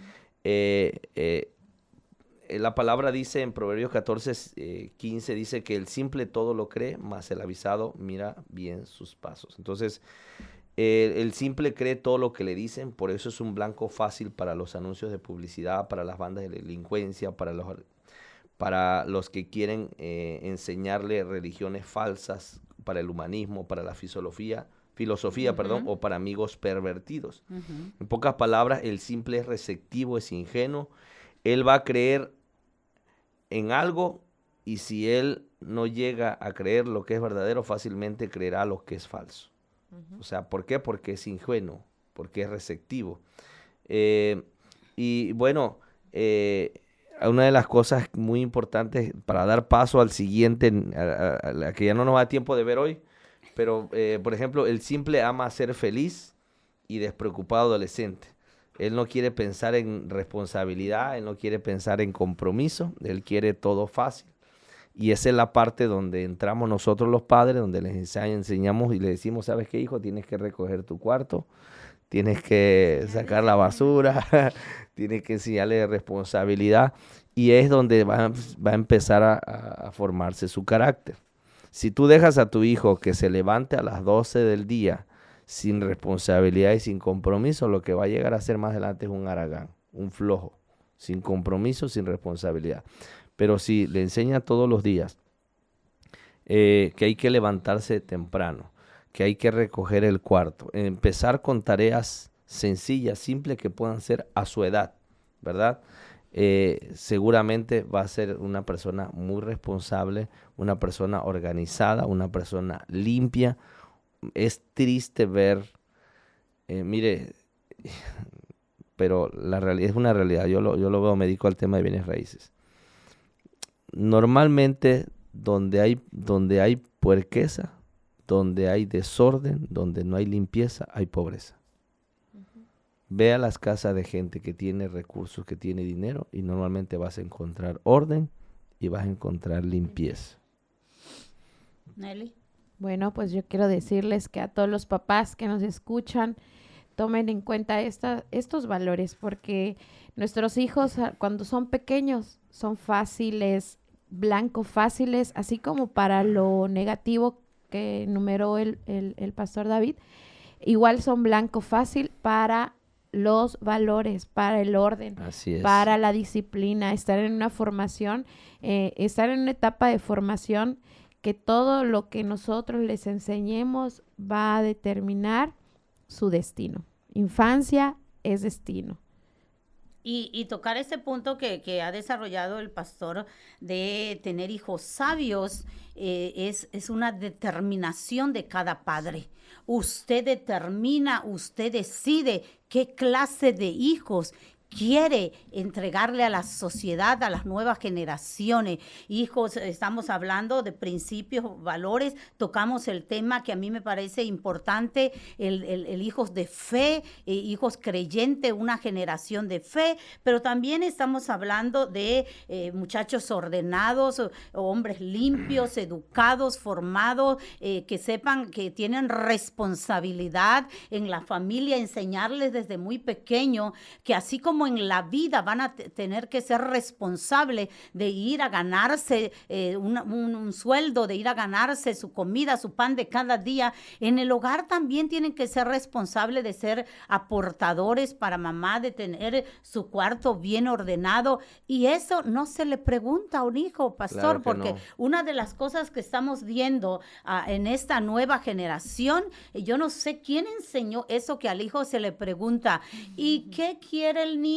la palabra dice en Proverbios 14:15, dice que el simple todo lo cree, mas el avisado mira bien sus pasos. Entonces, el simple cree todo lo que le dicen, por eso es un blanco fácil para los anuncios de publicidad, para las bandas de delincuencia, para los que quieren enseñarle religiones falsas, para el humanismo, para la filosofía, o para amigos pervertidos. En pocas palabras, el simple es receptivo, es ingenuo. Él va a creer en algo y si él no llega a creer lo que es verdadero, fácilmente creerá lo que es falso. O sea, ¿por qué? Porque es ingenuo, porque es receptivo. Y bueno, una de las cosas muy importantes para dar paso al siguiente, a la que ya no nos da tiempo de ver hoy, pero por ejemplo, el simple ama ser feliz y despreocupado adolescente. Él no quiere pensar en responsabilidad, él no quiere pensar en compromiso, él quiere todo fácil. Y esa es la parte donde entramos nosotros los padres, donde les enseñamos y les decimos, ¿sabes qué, hijo? Tienes que recoger tu cuarto, tienes que sacar la basura, tienes que enseñarle responsabilidad. Y es donde va a empezar a formarse su carácter. Si tú dejas a tu hijo que se levante a las 12 del día sin responsabilidad y sin compromiso, lo que va a llegar a ser más adelante es un haragán, un flojo, sin compromiso, sin responsabilidad. Pero si le enseña todos los días que hay que levantarse temprano, que hay que recoger el cuarto, empezar con tareas sencillas, simples que puedan ser a su edad, ¿verdad? Seguramente va a ser una persona muy responsable, una persona organizada, una persona limpia. Es triste ver, mire, pero la realidad es una realidad. Yo lo veo, me dedico al tema de bienes raíces. Normalmente donde hay puerqueza, donde hay desorden, donde no hay limpieza, hay pobreza. Ve a las casas de gente que tiene recursos, que tiene dinero, y normalmente vas a encontrar orden y vas a encontrar limpieza.
Nelly.
Bueno, pues yo quiero decirles que a todos los papás que nos escuchan, tomen en cuenta estos valores, porque nuestros hijos cuando son pequeños son fáciles, blanco fáciles, así como para lo negativo que enumeró el pastor David, igual son blanco fácil para los valores, para el orden, para la disciplina, estar en una formación, estar en una etapa de formación que todo lo que nosotros les enseñemos va a determinar su destino. Infancia es destino.
Y tocar ese punto que ha desarrollado el pastor de tener hijos sabios es una determinación de cada padre. Usted determina, usted decide qué clase de hijos quiere entregarle a la sociedad, a las nuevas generaciones. Hijos, estamos hablando de principios, valores, tocamos el tema que a mí me parece importante, el hijos de fe, hijos creyentes, una generación de fe, pero también estamos hablando de muchachos ordenados, hombres limpios, educados, formados, que sepan que tienen responsabilidad en la familia, enseñarles desde muy pequeño que así como como en la vida van a tener que ser responsables de ir a ganarse un sueldo, de ir a ganarse su comida, su pan de cada día, en el hogar también tienen que ser responsables de ser aportadores para mamá, de tener su cuarto bien ordenado, y eso no se le pregunta a un hijo, pastor, porque una de las cosas que estamos viendo en esta nueva generación, yo no sé quién enseñó eso, que al hijo se le pregunta, ¿y qué quiere el niño?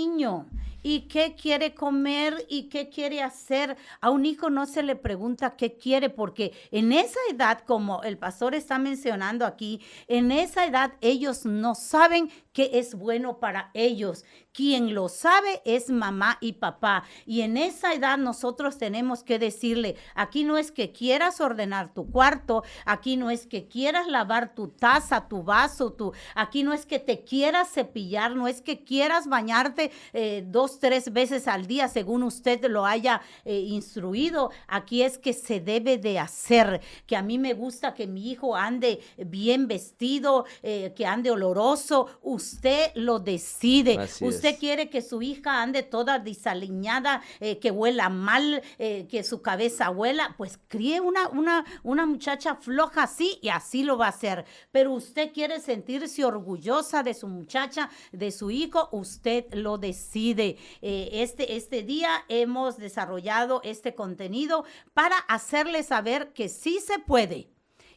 ¿Y qué quiere comer? ¿Y qué quiere hacer? A un hijo no se le pregunta qué quiere, porque en esa edad, como el pastor está mencionando aquí, en esa edad ellos no saben qué es bueno para ellos. Quien lo sabe es mamá y papá. Y en esa edad nosotros tenemos que decirle, aquí no es que quieras ordenar tu cuarto, aquí no es que quieras lavar tu taza, tu vaso, aquí no es que te quieras cepillar, no es que quieras bañarte 2-3 veces al día, según usted lo haya instruido. Aquí es que se debe de hacer, que a mí me gusta que mi hijo ande bien vestido, que ande oloroso. Usted lo decide. Usted quiere que su hija ande toda desaliñada, que huela mal, que su cabeza huela, pues críe una muchacha floja así, y así lo va a hacer. Pero usted quiere sentirse orgullosa de su muchacha, de su hijo, usted lo decide. Este día hemos desarrollado este contenido para hacerle saber que sí se puede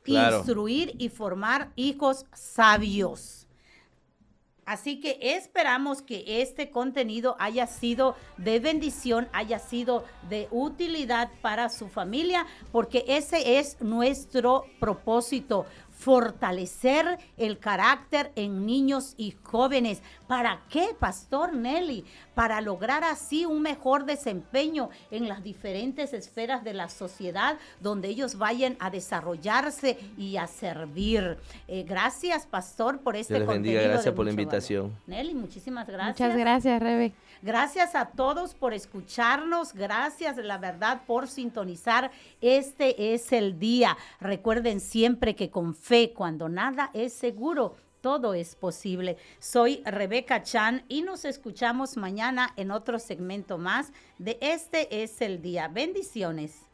instruir y formar hijos sabios. Así que esperamos que este contenido haya sido de bendición, haya sido de utilidad para su familia, porque ese es nuestro propósito, fortalecer el carácter en niños y jóvenes. ¿Para qué, Pastor Nelly? Para lograr así un mejor desempeño en las diferentes esferas de la sociedad donde ellos vayan a desarrollarse y a servir. Gracias, Pastor, por este contenido. Dios les bendiga,
gracias por la invitación.
Valor. Nelly, muchísimas gracias.
Muchas gracias, Rebe.
Gracias a todos por escucharnos, gracias, la verdad, por sintonizar. Este es el día. Recuerden siempre que con fe, cuando nada es seguro, todo es posible. Soy Rebeca Chan y nos escuchamos mañana en otro segmento más de Este es el Día. Bendiciones.